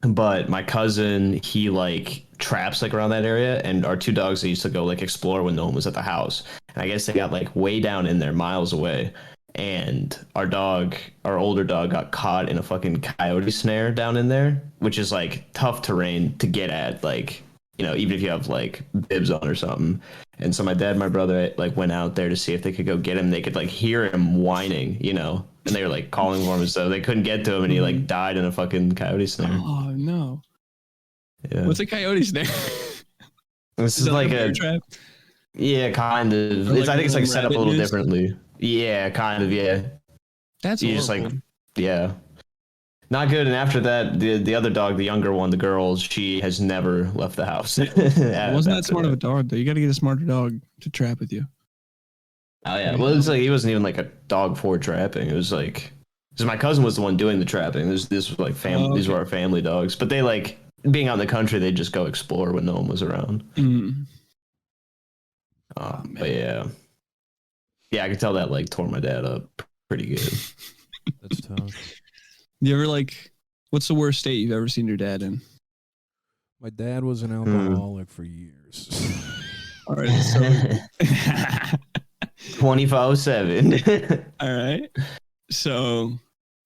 But my cousin, he like traps like around that area, and our two dogs, they used to go like explore when no one was at the house. And I guess they got like way down in there, miles away. And our older dog, got caught in a fucking coyote snare down in there, which is like tough terrain to get at, like, even if you have like bibs on or something. And so my dad and my brother like went out there to see if they could go get him. They could like hear him whining, and they were like calling for him, so they couldn't get to him, and he like died in a fucking coyote snare. Oh no. Yeah. What's a coyote snare? This is like a trap. Yeah, kind of. Or I think it's like set up a little rabbit differently. Yeah, kind of. Yeah. That's You just horrible. like, yeah, not good. And after that, the other dog, the younger one, the girl, she has never left the house. Wasn't that smart of a dog though? You got to get a smarter dog to trap with you. Oh yeah. Well, it's like he wasn't even like a dog for trapping. It was like, because my cousin was the one doing the trapping. This was like family. These were our family dogs. But they like being out in the country. They'd just go explore when no one was around. But yeah, I could tell that like tore my dad up pretty good. That's tough. You ever like? What's the worst state you've ever seen your dad in? My dad was an alcoholic for years. All right, so 24/7. all right. So,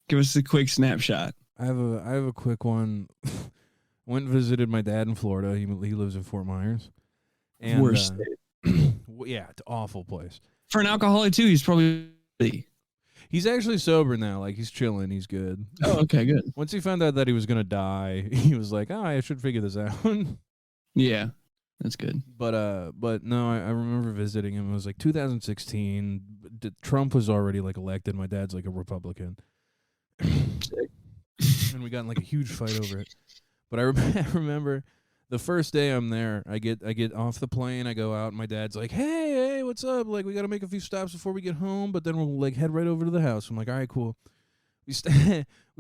give us a quick snapshot. I have a quick one. Went and visited my dad in Florida. He lives in Fort Myers. And, Worst state. Yeah, it's an awful place. For an alcoholic too, he's probably. He's actually sober now. Like, he's chilling. He's good. Oh, okay, good. Once he found out that he was gonna die, he was like, "Oh, I should figure this out." Yeah, that's good. But no, I remember visiting him. It was like 2016. Trump was already like elected. My dad's like a Republican, and we got in like a huge fight over it. But I remember the first day I'm there, I get off the plane, I go out, and my dad's like, hey, what's up? Like, we got to make a few stops before we get home, but then we'll like head right over to the house. I'm like, all right, cool. We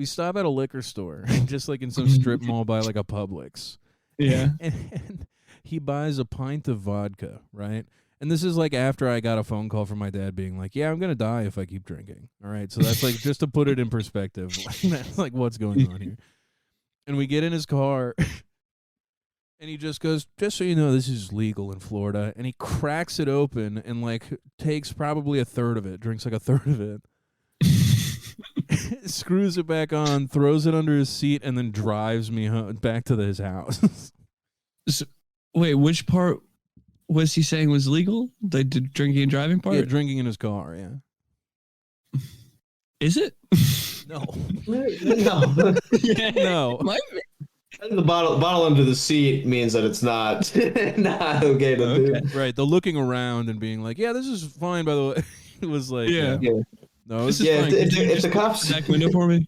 stop at a liquor store, just like in some strip mall by like a Publix. Yeah. And he buys a pint of vodka, right? And this is like after I got a phone call from my dad being like, yeah, I'm going to die if I keep drinking. All right. So that's like, just to put it in perspective, like, that's like what's going on here. And we get in his car, and he just goes, just so you know, this is legal in Florida. And he cracks it open and like takes probably a third of it, drinks like a third of it, screws it back on, throws it under his seat, and then drives me back to his house. So, wait, which part was he saying was legal? The drinking and driving part? Yeah, drinking in his car, yeah. Is it? No. No. No. Might be. The bottle under the seat means that it's not not okay to do. Right. The looking around and being like, yeah, this is fine, by the way. It was like, Yeah. No, This is Yeah, fine. if the cops Back window for me.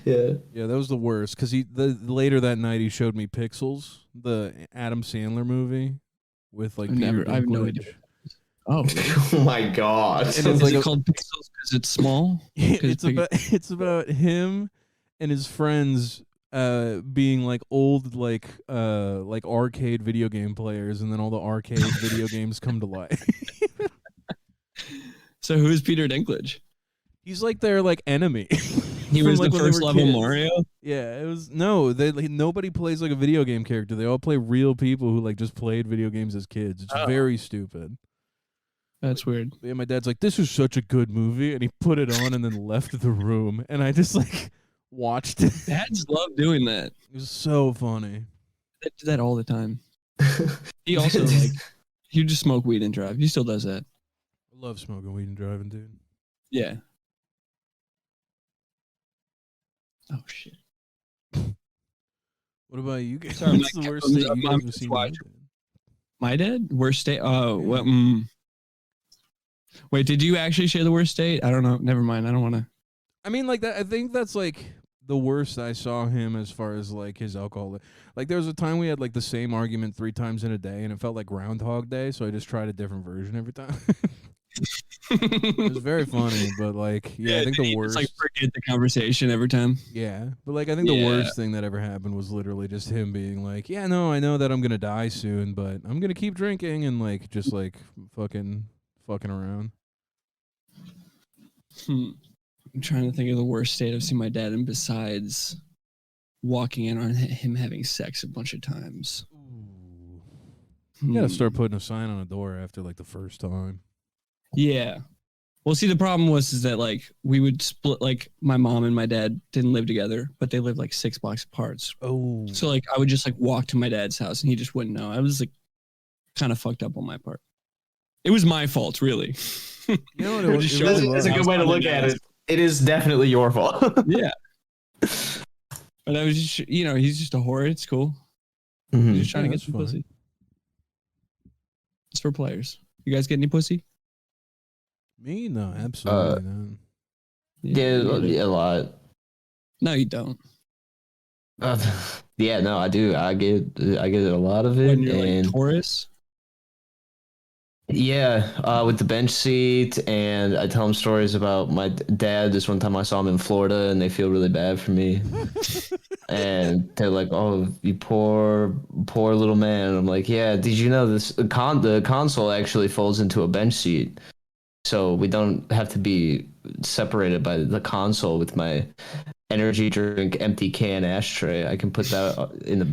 Yeah. yeah, that was the worst. Because later that night he showed me Pixels, the Adam Sandler movie with like Peter I have no Dinklage. idea. Oh, Oh my god. And is it's like it called Pixels because it's small? it's about him and his friends being like old like arcade video game players, and then all the arcade video games come to life. So who's Peter Dinklage? He's like their like enemy. He From, was like, the when they first were level kids. Mario. Yeah, it was nobody plays like a video game character. They all play real people who like just played video games as kids. It's very stupid. That's weird. But yeah, my dad's like, "This is such a good movie," and he put it on and then left the room, and I just like watched it. Dads love doing that. It was so funny. They do that all the time. He also like he would just smoke weed and drive. He still does that. I love smoking weed and driving, dude. Yeah. Oh shit. What about you guys? Sorry, What's my the worst cat thing comes you up, guys I'm have seen? watching. My dad? Worst state? Oh, Yeah. what? Wait, did you actually share the worst state? I don't know. Never mind. I don't want to. I mean, like that. I think that's like the worst I saw him as far as like his alcohol. Like there was a time we had like the same argument 3 times in a day, and it felt like Groundhog Day. So I just tried a different version every time. It was very funny, but like, yeah, I think the worst. Just, like forget the conversation every time. Yeah, but like I think the worst thing that ever happened was literally just him being like, "Yeah, no, I know that I'm gonna die soon, but I'm gonna keep drinking," and like just like fucking around. I'm trying to think of the worst state I've seen my dad in besides walking in on him having sex a bunch of times. Ooh. You gotta start putting a sign on a door after like the first time. Yeah. Well, see, the problem was that like we would split. Like my mom and my dad didn't live together, but they lived like 6 blocks apart. Oh, So like I would just like walk to my dad's house and he just wouldn't know. I was like kind of fucked up on my part. It was my fault, really. you know what? Just It shows really That's a was. good way to look at it. It is definitely your fault. Yeah. But I was just, he's just a whore. It's cool. Mhm. He's just trying to get that's some fine. pussy. It's for players. You guys get any pussy? Me? No, absolutely not. Yeah, a lot. No, you don't. Yeah, no, I do. I get a lot of it, When you're and like Taurus. yeah, with the bench seat, and I tell them stories about my dad. This one time I saw him in Florida, and they feel really bad for me, and they're like, "Oh, you poor little man." And I'm like, "Yeah, did you know the console actually folds into a bench seat, so we don't have to be separated by the console with my energy drink empty can ashtray. I can put that in the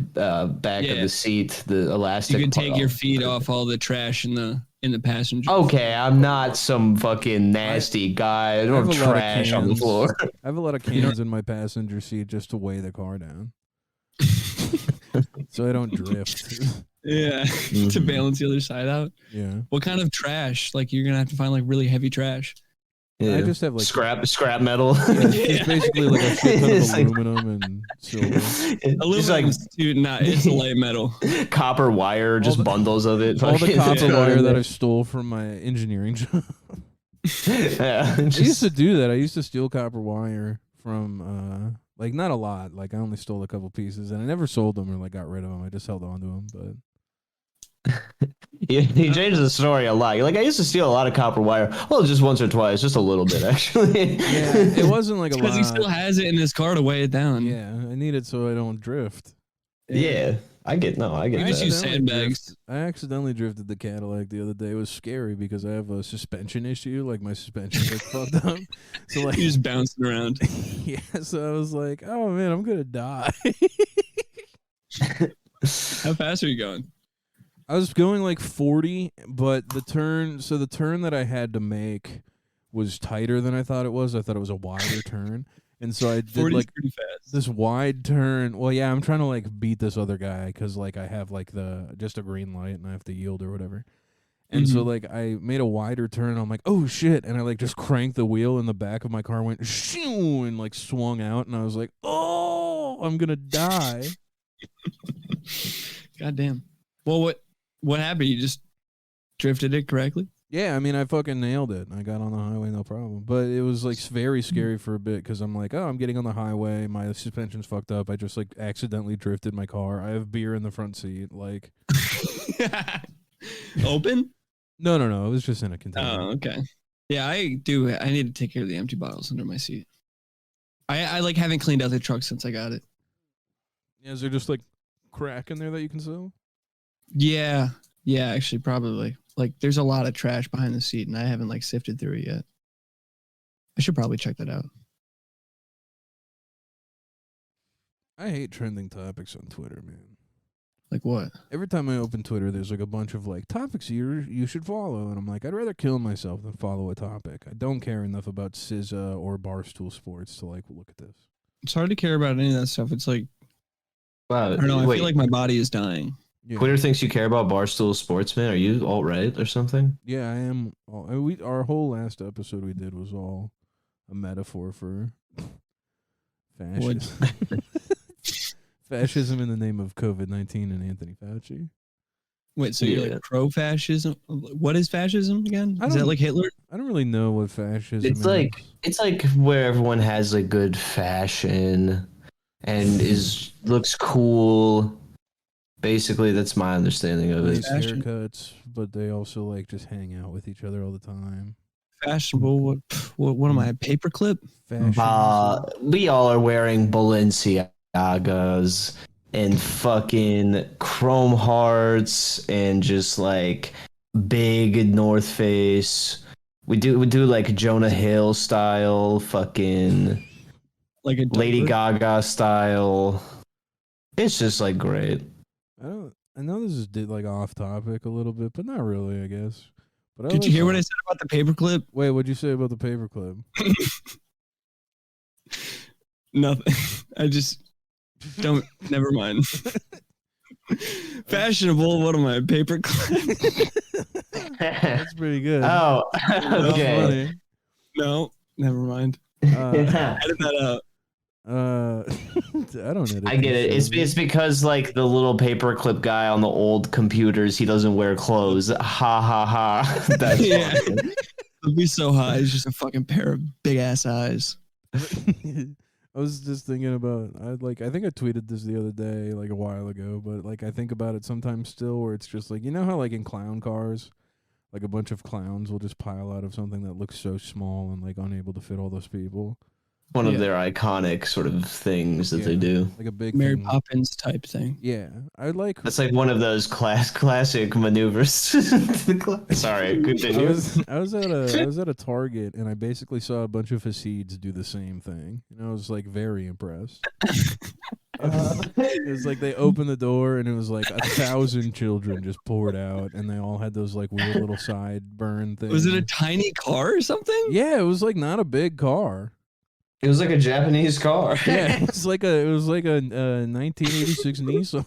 back of the seat, the elastic. You can take your feet off all the trash in the passenger. Okay, I'm not some fucking nasty guy. I don't have have a lot of trash on the cans. floor. I have a lot of cans in my passenger seat just to weigh the car down, so I don't drift. Yeah, to balance the other side out. Yeah. What kind of trash? Like you're gonna have to find like really heavy trash. Yeah. I just have like scrap metal. It's basically like a shit ton of It's like- aluminum and silver. It's like It's a light metal. copper wire, just the- bundles of it. All the fucking copper thrown wire in that I there. stole from my engineering job. Yeah, I used to do that. I used to steal copper wire from like not a lot. Like I only stole a couple pieces, and I never sold them or like got rid of them. I just held on to them. But he changed the story a lot. You're like, I used to steal a lot of copper wire. Well, just once or twice, just a little bit actually. yeah, it wasn't like a lot. Because he still has it in his car to weigh it down. Yeah, I need it so I don't drift. Yeah, I get You just that. use sandbags. I accidentally drifted the Cadillac the other day. It was scary because I have a suspension issue. Like my suspension's like fucked up. So like You're just bouncing around. yeah, so I was like, oh man, I'm gonna die. How fast are you going? I was going like 40, but the turn that I had to make was tighter than I thought it was. I thought it was a wider turn. And so I did 40 is like pretty fast. this wide turn. Well, yeah, I'm trying to like beat this other guy because like I have like just a green light and I have to yield or whatever. And so like I made a wider turn. I'm like, oh shit, and I like just cranked the wheel, and the back of my car went shoo and like swung out, and I was like, oh, I'm gonna die. God damn. Well, what happened? You just drifted it correctly? Yeah, I mean, I fucking nailed it. I got on the highway, no problem. But it was like very scary for a bit because I'm like, oh, I'm getting on the highway. My suspension's fucked up. I just like accidentally drifted my car. I have beer in the front seat. Like, open? No. It was just in a container. Oh, okay. Yeah, I do. I need to take care of the empty bottles under my seat. I like haven't cleaned out the truck since I got it. Yeah, is there just like crack in there that you can sell? Yeah, actually, probably. Like, there's a lot of trash behind the seat, and I haven't like sifted through it yet. I should probably check that out. I hate trending topics on Twitter, man. Like what? Every time I open Twitter, there's like a bunch of like topics you should follow, and I'm like, I'd rather kill myself than follow a topic. I don't care enough about SZA or Barstool Sports to like look at this. It's hard to care about any of that stuff. It's like, Wow, I don't know. I feel like my body is dying. Yeah. Twitter thinks you care about Barstool Sportsman. Are you alt-right or something? Yeah, I am. Our whole last episode we did was all a metaphor for fascism. Fascism in the name of COVID-19 and Anthony Fauci. Wait, so you're like pro-fascism? What is fascism again? Is that like Hitler? I don't really know what fascism is. It's like where everyone has like good fashion and looks cool. Basically, that's my understanding of it. Nice haircuts, but they also like just hang out with each other all the time. Fashionable. What am I? A paperclip? We all are wearing Balenciagas and fucking Chrome Hearts and just like big North Face. We do like Jonah Hill style, fucking like a Lady Gaga style. It's just like great. I know this is like off topic a little bit, but not really, I guess. But did you hear what I said about the paperclip? Wait, what'd you say about the paperclip? Nothing. I just don't. Never mind. Fashionable. What am I? Paperclip. That's pretty good. Oh, okay. No, never mind. Edit that out. I don't know. I get it. It's because like the little paperclip guy on the old computers, he doesn't wear clothes. Ha ha ha. That's yeah. It'd be so high. It's just a fucking pair of big ass eyes. I was just thinking about. I think I tweeted this the other day, like a while ago, but like I think about it sometimes still, where it's just like, you know how like in clown cars, like a bunch of clowns will just pile out of something that looks so small and like unable to fit all those people. One of their iconic sort of things that they do, like a big Mary Poppins type thing. Yeah, I like. That's like one of those classic maneuvers. Sorry, continue. I was at a Target and I basically saw a bunch of Hasids do the same thing, and I was like very impressed. It was like they opened the door and it was like 1,000 children just poured out, and they all had those like weird little side burn things. Was it a tiny car or something? Yeah, it was like not a big car. It was like a Japanese car. Yeah, it was like a 1986 Nissan.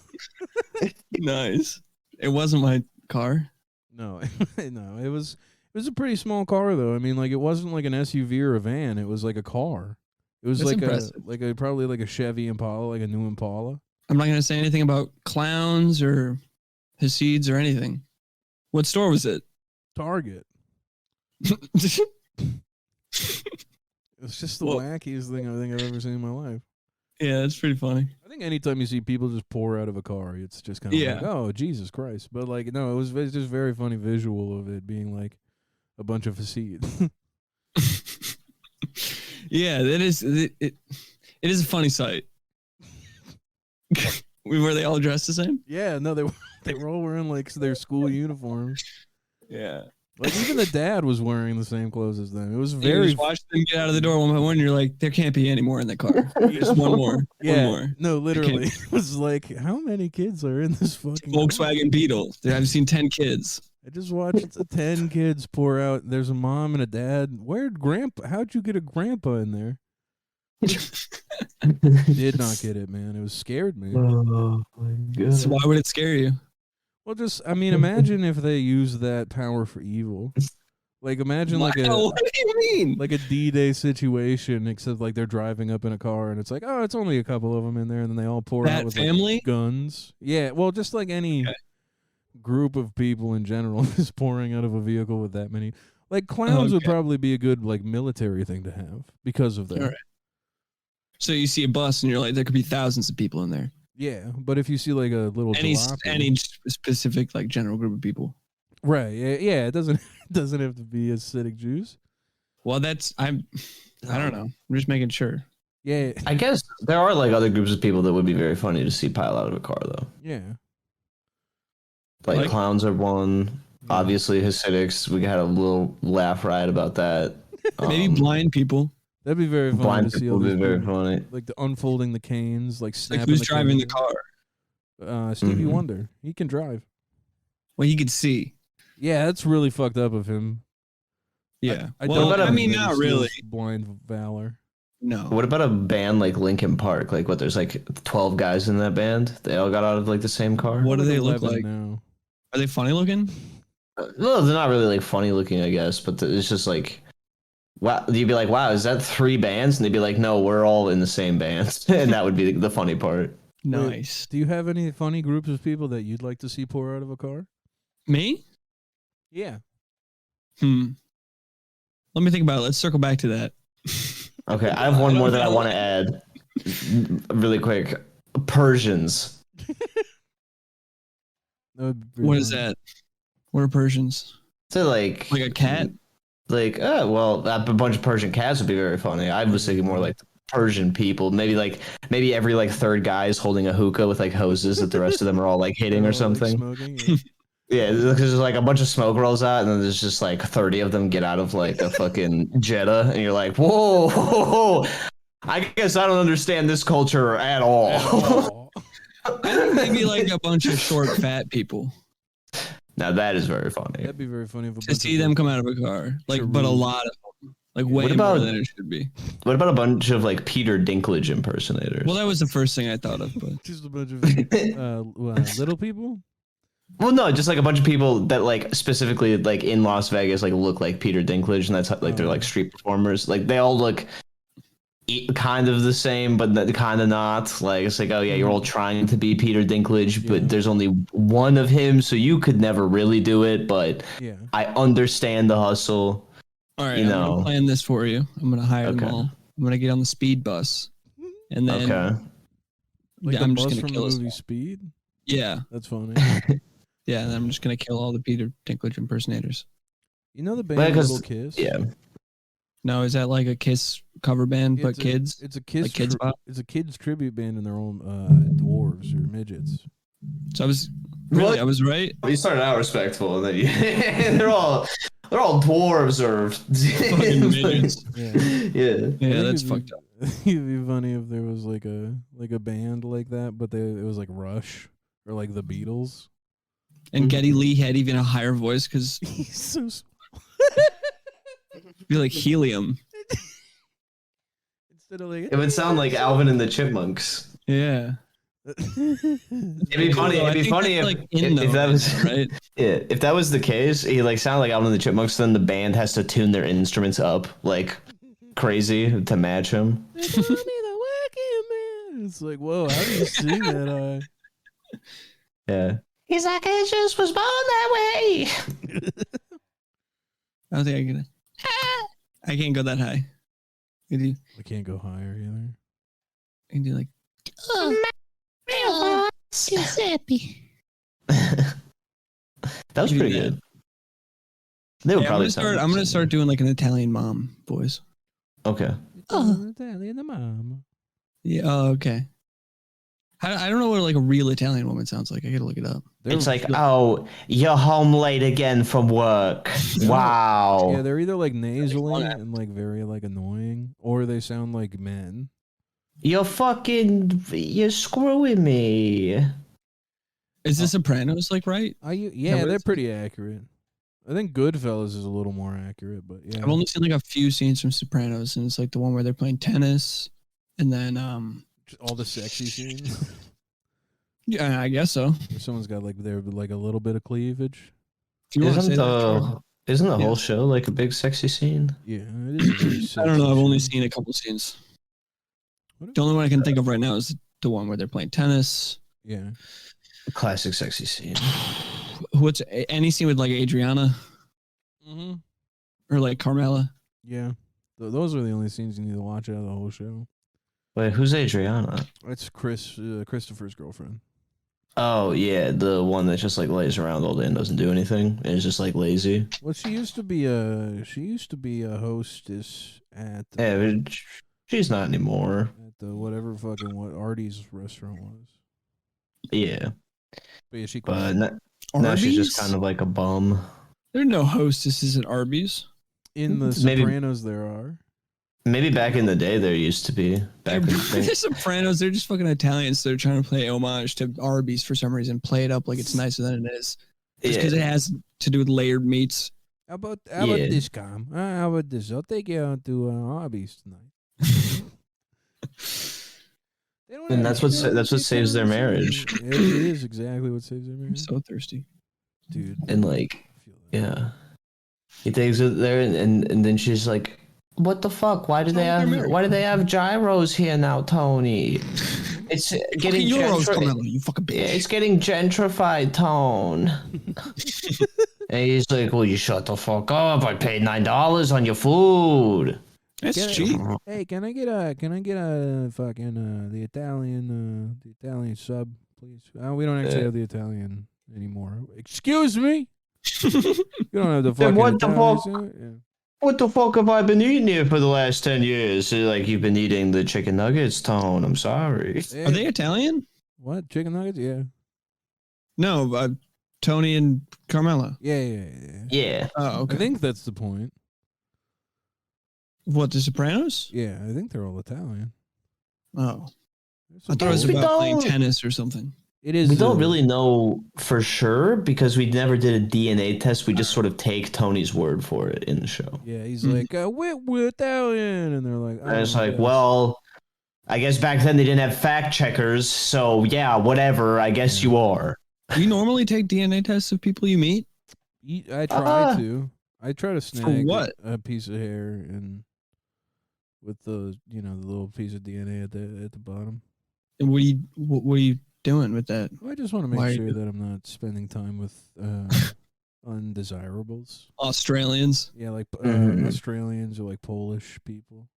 Nice. It wasn't my car. No, no, it was a pretty small car though. I mean, like it wasn't like an SUV or a van. It was like a car. It was That's probably like a Chevy Impala, like a new Impala. I'm not gonna say anything about clowns or Hasids or anything. What store was it? Target. It's just the wackiest thing I think I've ever seen in my life. Yeah, that's pretty funny. I think anytime you see people just pour out of a car, it's just kind of like, oh, Jesus Christ. But like, no, it's just very funny visual of it being like a bunch of Hasids. Yeah, that is it is a funny sight. Were they all dressed the same? Yeah, no, they were all wearing like their school uniforms. Yeah. Like even the dad was wearing the same clothes as them. It was very. You just watched them get out of the door one by one. And you're like, there can't be any more in the car. Just one more. Yeah. One more. No, literally, it was like, how many kids are in this fucking Volkswagen Beetle? I've seen 10 kids. I just watched 10 kids pour out. There's a mom and a dad. Where'd Grandpa? How'd you get a grandpa in there? Did not get it, man. It was scared me. Oh my god. So why would it scare you? Well, imagine if they use that power for evil. Like, imagine what do you mean? like a D-Day situation, except like they're driving up in a car and it's like, oh, it's only a couple of them in there, and then they all pour out with family like, guns. Yeah, well, just like any group of people in general is pouring out of a vehicle with that many. Like clowns would probably be a good like military thing to have because of that. All right. So you see a bus and you're like, there could be thousands of people in there. Yeah, but if you see like a little any jalopy, specific like general group of people, right? Yeah, it doesn't have to be acidic juice. Well, I don't know. I'm just making sure. Yeah, I guess there are like other groups of people that would be very funny to see pile out of a car, though. Yeah, like clowns are one. Yeah. Obviously, Hasidics. We had a little laugh riot about that. Maybe blind people. That'd be very funny blind to see. Would be very funny. Like the unfolding the canes, like snapping. Who's the driving canes. the car? Stevie Wonder. He can drive. Well, he could see. Yeah, that's really fucked up of him. Yeah. I mean, not really. Blind valor. No. What about a band like Linkin Park? Like, what? There's like 12 guys in that band. They all got out of like the same car. What do they look like? Now? Are they funny looking? No, they're not really like funny looking, I guess. But it's just like, wow. You'd be like, wow, is that 3 bands? And they'd be like, no, we're all in the same band. And that would be the funny part. Nice. Wait, do you have any funny groups of people that you'd like to see pour out of a car? Me? Yeah. Let me think about it. Let's circle back to that. Okay, I have one more that I want to add really quick. Persians. What is that? What are Persians? So like a cat? Like, well, a bunch of Persian cats would be very funny. I was thinking more like Persian people. Maybe every like third guy is holding a hookah with like hoses that the rest of them are all like hitting or something. Like smoking, yeah, because there's like a bunch of smoke rolls out, and then there's just like 30 of them get out of like a fucking Jetta, and you're like, whoa, I guess I don't understand this culture at all. I think maybe like a bunch of short, fat people. Now that is very funny. That'd be very funny to see them come out of a car, like, but a lot of them, like way more than it should be. What about a bunch of like Peter Dinklage impersonators? Well, that was the first thing I thought of, but just a bunch of little people. Well, no, just like a bunch of people that like specifically like in Las Vegas like look like Peter Dinklage, and that's like they're like street performers. Like they all look kind of the same, but kind of not. Like it's like, oh yeah, you're all trying to be Peter Dinklage, but there's only one of him, so you could never really do it. But I understand the hustle. All right, I'm gonna plan this for you. I'm gonna hire them all. I'm gonna get on the speed bus, and then like I'm just gonna from kill the movie Speed. Yeah, that's funny. Yeah, and then I'm just gonna kill all the Peter Dinklage impersonators. You know the band Little Kiss? Yeah. No, is that like a Kiss cover band, but kids? It's a Kiss. Like kids pop? It's a kids tribute band, and they're all dwarves or midgets. So I was right. You started out respectful, and then they're all dwarves or fucking midgets. Yeah, that's fucked up. It'd be funny if there was like a band like that, but it was like Rush or like the Beatles. And Geddy Lee had even a higher voice because he's so small. Be like helium. Instead of like, it would sound like Alvin and the Chipmunks. Yeah. It'd be funny. It'd be funny if that was right. Yeah, if that was the case, he like sounded like Alvin and the Chipmunks. Then the band has to tune their instruments up like crazy to match him. It's like, whoa, how do you sing that? Yeah. He's like, I just was born that way. I don't think I can. I can't go that high. I can't go higher either. I can do like. Giuseppe. That was pretty good. They would probably I'm gonna start doing like an Italian mom voice. Okay. Italian mom. Yeah. Oh, okay. I don't know what like a real Italian woman sounds like. I gotta look it up. It's like, oh, you're home late again from work. Wow. Yeah, they're either like nasally and like very like annoying, or they sound like men. You're screwing me. Is the Sopranos like right? Yeah, they're pretty accurate. I think Goodfellas is a little more accurate, but yeah. I've only seen like a few scenes from Sopranos, and it's like the one where they're playing tennis, and then all the sexy scenes. Yeah, I guess so. If someone's got like a little bit of cleavage. If you want to say Isn't that, sure. isn't the Yeah. whole show like a big sexy scene? Yeah, it is a very sexy I don't know. I've only show. seen a couple scenes. What The only one I can think of right now is the one where they're playing tennis. Yeah. Classic sexy scene. What's any scene with like Adriana Mm-hmm. or like Carmela? Yeah. Those are the only scenes you need to watch out of the whole show. Wait, who's Adriana? It's Christopher's girlfriend. Oh yeah, the one that just like lays around all day and doesn't do anything and is just like lazy. Well, she used to be a hostess at Yeah, but she's not anymore. at the whatever fucking what Artie's restaurant was. Yeah, But yeah, she but quit. now she's just Arby's? kind of like a bum. There are no hostesses at Arby's. In the maybe- Sopranos there are. Maybe back in the day there used to be. Back in The Sopranos, they're just fucking Italians. So they're trying to play homage to Arby's for some reason. Play it up like it's nicer than it is. Just because it has to do with layered meats. How about Yeah. this, Cam? How about this? I'll take you out to Arby's tonight. They don't And have that's what saves their chicken. marriage. It is exactly what saves their I'm marriage, so thirsty. dude. And like, I feel that. yeah, he takes it there, and then she's like, "What the fuck? Why do they have gyros here now, Tony? It's getting Euros, gentrified. Carmela, you fucking bitch. It's getting gentrified, Tone." And he's like, "Well, you shut the fuck up. I paid $9 on your food." That's Get it. cheap. Hey, can I get a fucking the Italian sub, please? We don't actually have the Italian anymore. Excuse me. You don't have the fucking. Then what the Italian fuck? sub? Yeah. What the fuck have I been eating here for the last 10 years? Like, you've been eating the chicken nuggets, Tone. I'm sorry. Are they Italian? What, chicken nuggets? Yeah. No, Tony and Carmela. Yeah. Yeah. Oh, okay. I think that's the point. What, the Sopranos? Yeah, I think they're all Italian. Oh. There's I some thought it was We about playing don't- tennis or something. It is. We don't really know for sure because we never did a DNA test. We just sort of take Tony's word for it in the show. Yeah, he's Mhm. like, we're Italian, and they're like, And it's "Oh, like, yes." well, I guess back then they didn't have fact checkers, so yeah, whatever. I guess you are. Do you normally take DNA tests of people you meet? I try to. I try to snag what? a piece of hair and with the the little piece of DNA at the bottom. And what are you doing with that? Well, I just want to Why are make you- sure that I'm not spending time with undesirables. Australians? Yeah, like Mhm. Australians or like Polish people.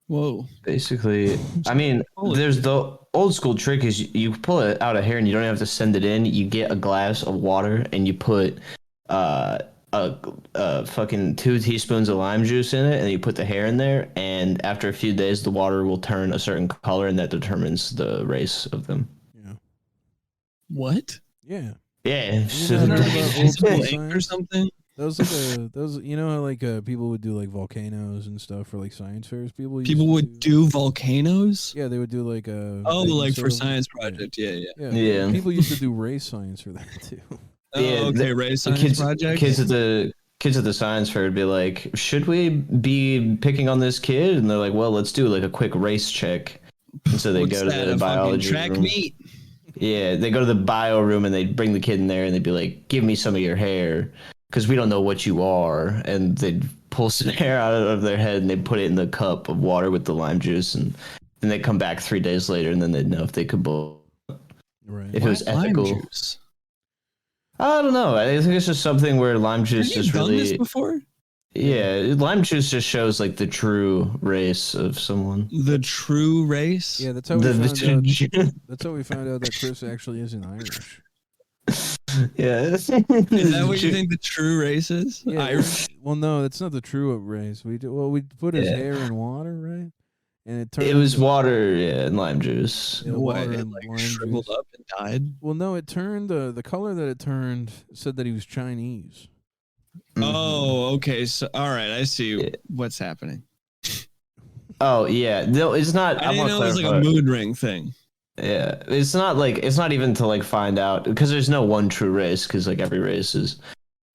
Whoa. Basically, I mean, there's the old school trick is you pull it out of hair and you don't have to send it in. You get a glass of water and you put a fucking 2 teaspoons of lime juice in it, and you put the hair in there. And after a few days, the water will turn a certain color, and that determines the race of them. Yeah. What? Yeah. Yeah, You so know about old school Lake or science? something? Those how like people would do like volcanoes and stuff for like science fairs. People People used would to do volcanoes? Yeah, they would do like Oh, like for sort of- science project. Yeah. Yeah. People used to do race science for that too. Oh, Yeah, okay. Race the science project. kids at the science fair would be like, should we be picking on this kid? And they're like, well, let's do like a quick race check. And so they What's go to that, the a fucking biology track room. meet. Yeah, they go to the bio room and they bring the kid in there and they'd be like, give me some of your hair because we don't know what you are. And they'd pull some hair out of their head and they'd put it in the cup of water with the lime juice. And then they'd come back 3 days later and then they'd know if they could bowl. Right. If it was Why lime ethical. juice? I don't know. I think it's just something where lime juice Have you just done this really. before? Yeah, lime juice just shows like the true race of someone. The true race? Yeah, that's how we found out. The, That's how we found out that Chris actually isn't Irish. yeah. Is that what you think the true race is? Yeah, Irish? Well, no, that's not the true race. We put his Yeah. hair in water, right? And it turned. It was into- water, yeah, and lime juice. Yeah, What? water It and like lime shriveled juice. up and died? Well, no, it turned the color that it turned said that he was Chinese. Oh, okay. So, all right. I see Yeah. what's happening. Oh yeah, no, it's not. I didn't wanna know it was like a clarify. mood ring thing. Yeah, it's not even to like find out because there's no one true race because like every race is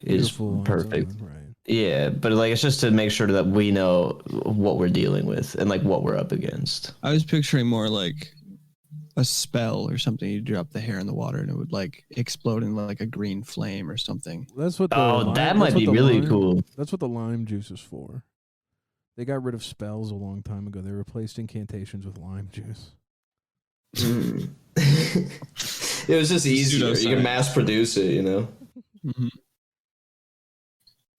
Beautiful on its perfect. own, right? Yeah, but like it's just to make sure that we know what we're dealing with and like what we're up against. I was picturing more like a spell or something. You drop the hair in the water and it would like explode in like a green flame or something. That's what. That might be really cool. That's what the lime juice is for. They got rid of spells a long time ago. They replaced incantations with lime juice. It was just easier. You can mass produce it, you know. Mm-hmm.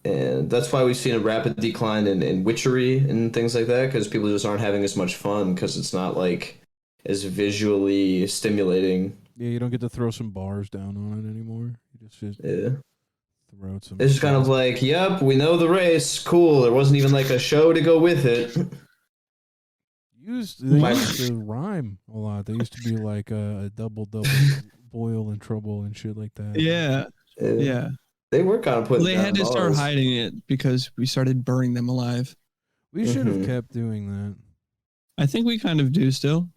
And that's why we've seen a rapid decline in witchery and things like that, because people just aren't having as much fun because it's not like as visually stimulating. Yeah, you don't get to throw some bars down on it anymore. You just throw some. It's just kind of like, yep, we know the race. Cool. There wasn't even like a show to go with it. They used to rhyme a lot. They used to be like a double boil and trouble and shit like that. Yeah. Yeah. They were kind of putting. They had to start hiding it because we started burning them alive. We should have kept doing that. I think we kind of do still.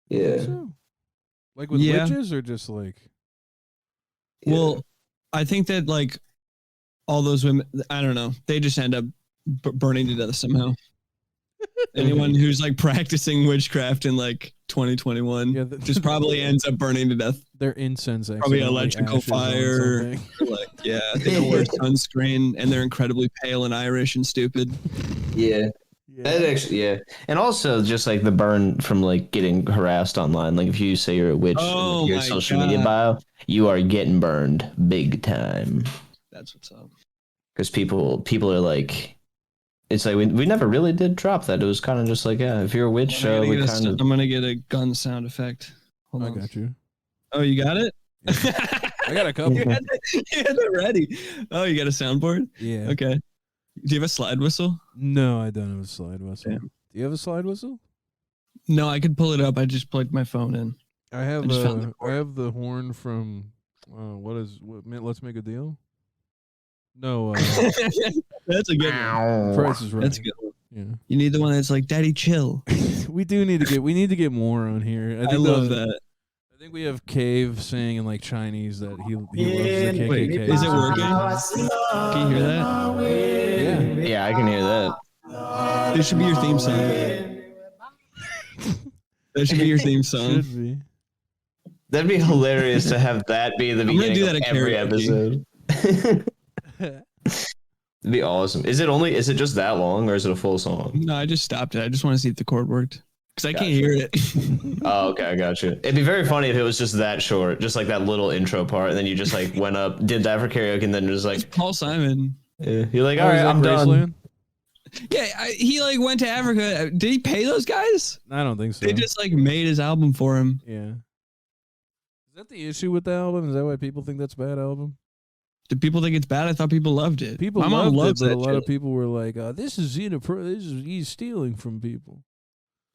Yeah. So, like with witches or just like. Well, I think that like all those women, I don't know, they just end up burning to death somehow. Anyone who's like practicing witchcraft in like 2021 just probably ends up burning to death. Their incense, probably electrical fire. Like, yeah, they don't wear sunscreen and they're incredibly pale and Irish and stupid. Yeah. That actually, and also just like the burn from like getting harassed online. Like if you say you're a witch in your social media bio, you are getting burned big time. That's what's up. Because people are like, it's like we never really did drop that. It was kind of just like, yeah, if you're a witch, I'm gonna get a gun sound effect. Hold on. I got you. Oh, you got it? Yeah. I got a couple. You had that ready. Oh, you got a soundboard? Yeah. Okay. Do you have a slide whistle? No, I don't have a slide whistle. Damn. Do you have a slide whistle? No, I could pull it up. I just plugged my phone in. I have the horn from Let's Make a Deal. No, that's a good one. Price is Right. That's a good one. Yeah. You need the one that's like, Daddy, chill. We need to get more on here. I love that. I think we have Cave saying in like Chinese that he loves the KKK. Wait, is it working? Can you hear that? Yeah, I can hear that. This should be your theme song. That should be your theme song. Should be. That'd be hilarious to have that be the beginning of every episode. It'd be awesome. Is it just that long or is it a full song? No, I just stopped it. I just want to see if the chord worked. Because I can't hear it. Oh, okay, I got you. It'd be very funny if it was just that short, just like that little intro part, and then you just like went up, did that for karaoke, and then just like it's Paul Simon. Yeah, you're like, all right, I'm done. Yeah, he like went to Africa. Did he pay those guys? I don't think so. They just like made his album for him. Yeah. Is that the issue with the album? Is that why people think that's a bad album? Do people think it's bad? I thought people loved it. People loved it, but a lot of people were like, "This is he's stealing from people."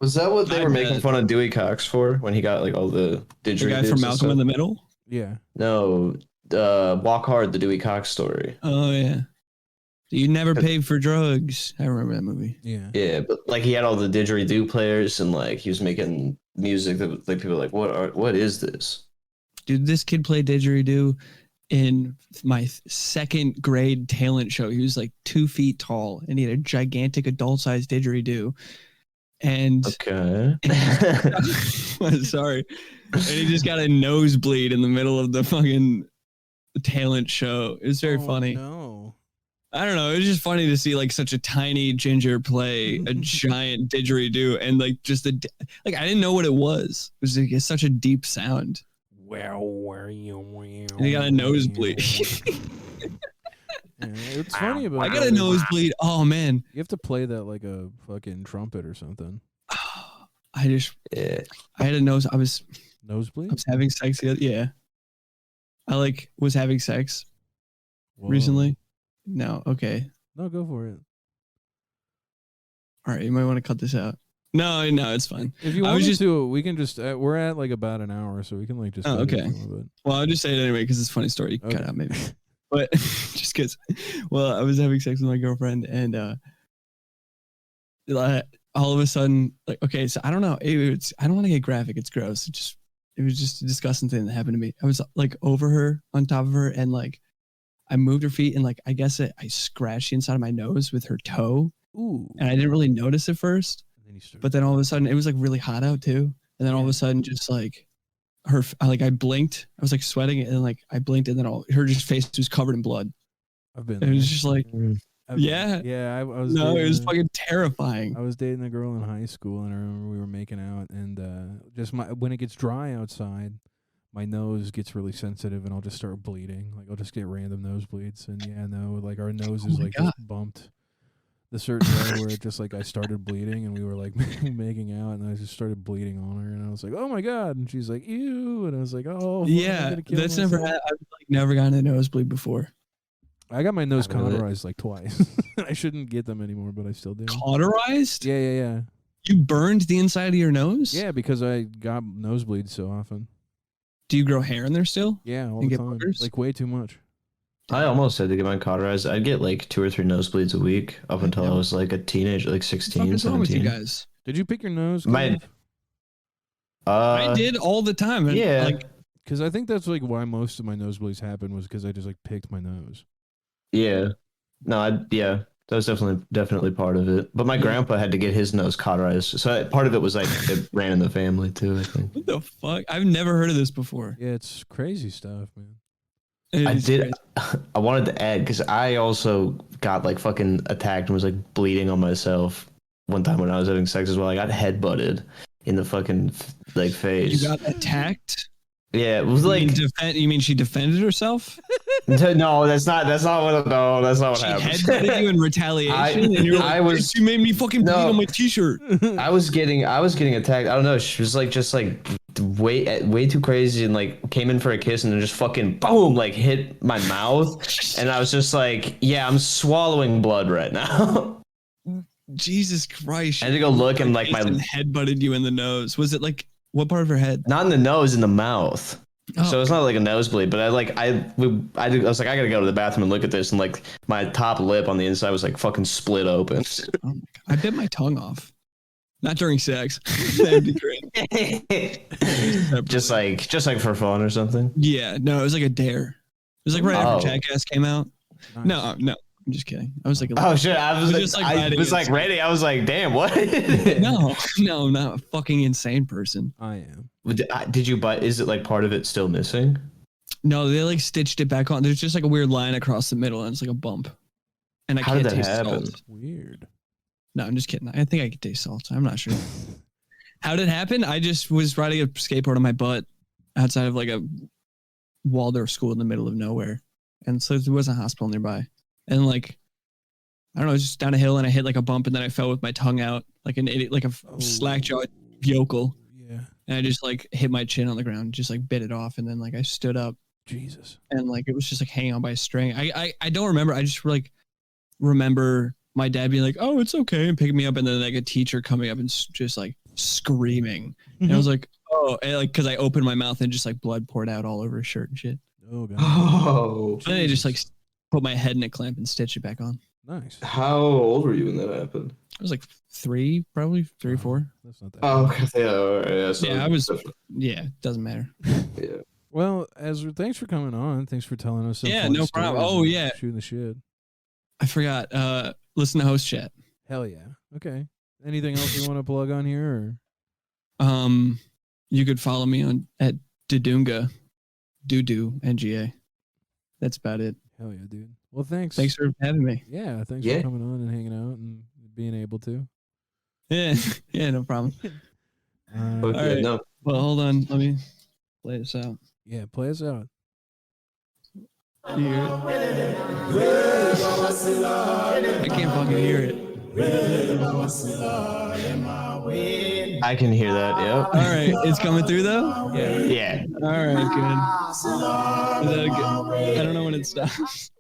Was that what they were making fun of Dewey Cox for when he got like all the didgeridoo? The guy from Malcolm in the Middle? Yeah. No, Walk Hard, the Dewey Cox story. Oh yeah. You never paid for drugs. I remember that movie. Yeah. Yeah, but like he had all the didgeridoo players and like he was making music that like people were like, what is this? Dude, this kid played didgeridoo in my second grade talent show. He was like 2 feet tall and he had a gigantic adult-sized didgeridoo. And okay, sorry, and he just got a nosebleed in the middle of the fucking talent show. It was very funny. No, I don't know. It was just funny to see like such a tiny ginger play a giant didgeridoo, and like just I didn't know what it was. It was like such a deep sound. And he got a nosebleed. It's funny about. I got a nosebleed. Oh man, you have to play that like a fucking trumpet or something. I had a nose. I was nosebleed. I was having sex the other. Yeah, I like was having sex recently. No, okay. No, go for it. All right, you might want to cut this out. No, it's fine. If you want to, we can just. We're at like about an hour, so we can like just. Oh, okay. Well, I'll just say it anyway because it's a funny story. You can cut out maybe. But just because, well, I was having sex with my girlfriend and all of a sudden, like, okay, so I don't know. I don't want to get graphic. It's gross. It was just a disgusting thing that happened to me. I was like over her, on top of her, and like I moved her feet and like I guess I scratched the inside of my nose with her toe. Ooh. And I didn't really notice at first. But then all of a sudden, it was like really hot out too. and then all of a sudden, just like I blinked. I was like sweating, and like I blinked, and then her face was covered in blood. I've been. It was just like, yeah. I was. No, it was fucking terrifying. I was dating a girl in high school, and I remember we were making out, and just when it gets dry outside, my nose gets really sensitive, and I'll just start bleeding. Like I'll just get random nosebleeds, and like our noses just bumped the certain way where it just like I started bleeding, and we were like making out, and I just started bleeding on her, and I was like, oh my god, and she's like, ew, and I was like, oh yeah, that's never happened. I've like never gotten a nosebleed before. I got my nose cauterized like twice. I shouldn't get them anymore, but I still do. Cauterized? Yeah. You burned the inside of your nose? Yeah, because I got nosebleeds so often. Do you grow hair in there still? Yeah, all the time. Boogers? Like way too much. I almost had to get mine cauterized. I'd get like 2 or 3 nosebleeds a week up until I was like a teenager, like 16, what's 17. wrong with you guys? Did you pick your nose? I did all the time. And yeah. Like, because I think that's like why most of my nosebleeds happened was because I just like picked my nose. Yeah. No, that was definitely part of it. But my grandpa had to get his nose cauterized. So part of it was like it ran in the family too, I think. What the fuck? I've never heard of this before. Yeah, it's crazy stuff, man. I wanted to add because I also got like fucking attacked and was like bleeding on myself one time when I was having sex as well. I got headbutted in the fucking like face. You got attacked? Yeah, it was like. You mean she defended herself? No, that's not what she happened. She headbutted you in retaliation, and you're like, you made me fucking bleed on my t-shirt. I was getting attacked. I don't know. She was like just like way too crazy and like came in for a kiss and then just fucking boom like hit my mouth, and I was just like, yeah, I'm swallowing blood right now. Jesus Christ! I had to go look and like my head butted you in the nose. Was it like what part of her head? Not in the nose, in the mouth. Oh. So it's not like a nosebleed, but I was like, I gotta go to the bathroom and look at this, and like my top lip on the inside was like fucking split open. Oh my God. I bit my tongue off. Not during sex. That'd be great. just like for fun or something. Yeah, no, it was like a dare. It was like right after Jackass came out. Nice. No, I'm just kidding. I was like, oh shit, I was ready. I was like, damn, what? no, I'm not a fucking insane person. I am. Did you buy? Is it like part of it still missing? No, they like stitched it back on. There's just like a weird line across the middle, and it's like a bump. And I can't taste salt. Weird. No, I'm just kidding. I think I could taste salt. I'm not sure. How did it happen? I just was riding a skateboard on my butt outside of like a Waldorf school in the middle of nowhere, and so there was a hospital nearby. And like, I don't know, just down a hill, and I hit like a bump, and then I fell with my tongue out like an idiot, like a slack jawed yokel. Yeah. And I just like hit my chin on the ground, just like bit it off, and then like I stood up. Jesus. And like it was just like hanging on by a string. I don't remember. I just like remember my dad being like, "Oh, it's okay," and picking me up, and then like a teacher coming up and just like screaming. And I was like, "Oh," and, like because I opened my mouth and just like blood poured out all over his shirt and shit. Oh god. Oh. And then I just like put my head in a clamp and stitch it back on. Nice. How old were you when that happened? I was like 3, probably 3 or 4. That's not that. Oh, okay. Yeah, all right, yeah. So yeah, I was. Yeah, doesn't matter. Yeah. Well, Ezra, thanks for coming on. Thanks for telling us. Yeah, no problem. Oh yeah, shooting the shit. I forgot. Listen to Host Chat. Hell yeah. Okay. Anything else you want to plug on here? Or? You could follow me on at DOODOONGA, NGA. That's about it. Hell yeah, dude. Well, thanks. Thanks for having me. Yeah, thanks for coming on and hanging out and being able to. Yeah, yeah, no problem. All right. No. Well, hold on. Let me play this out. Yeah, play us out. I can't fucking hear it. I can hear that. Yep. All right, it's coming through though. Yeah. All right, good. Is that good? I don't know when it stops.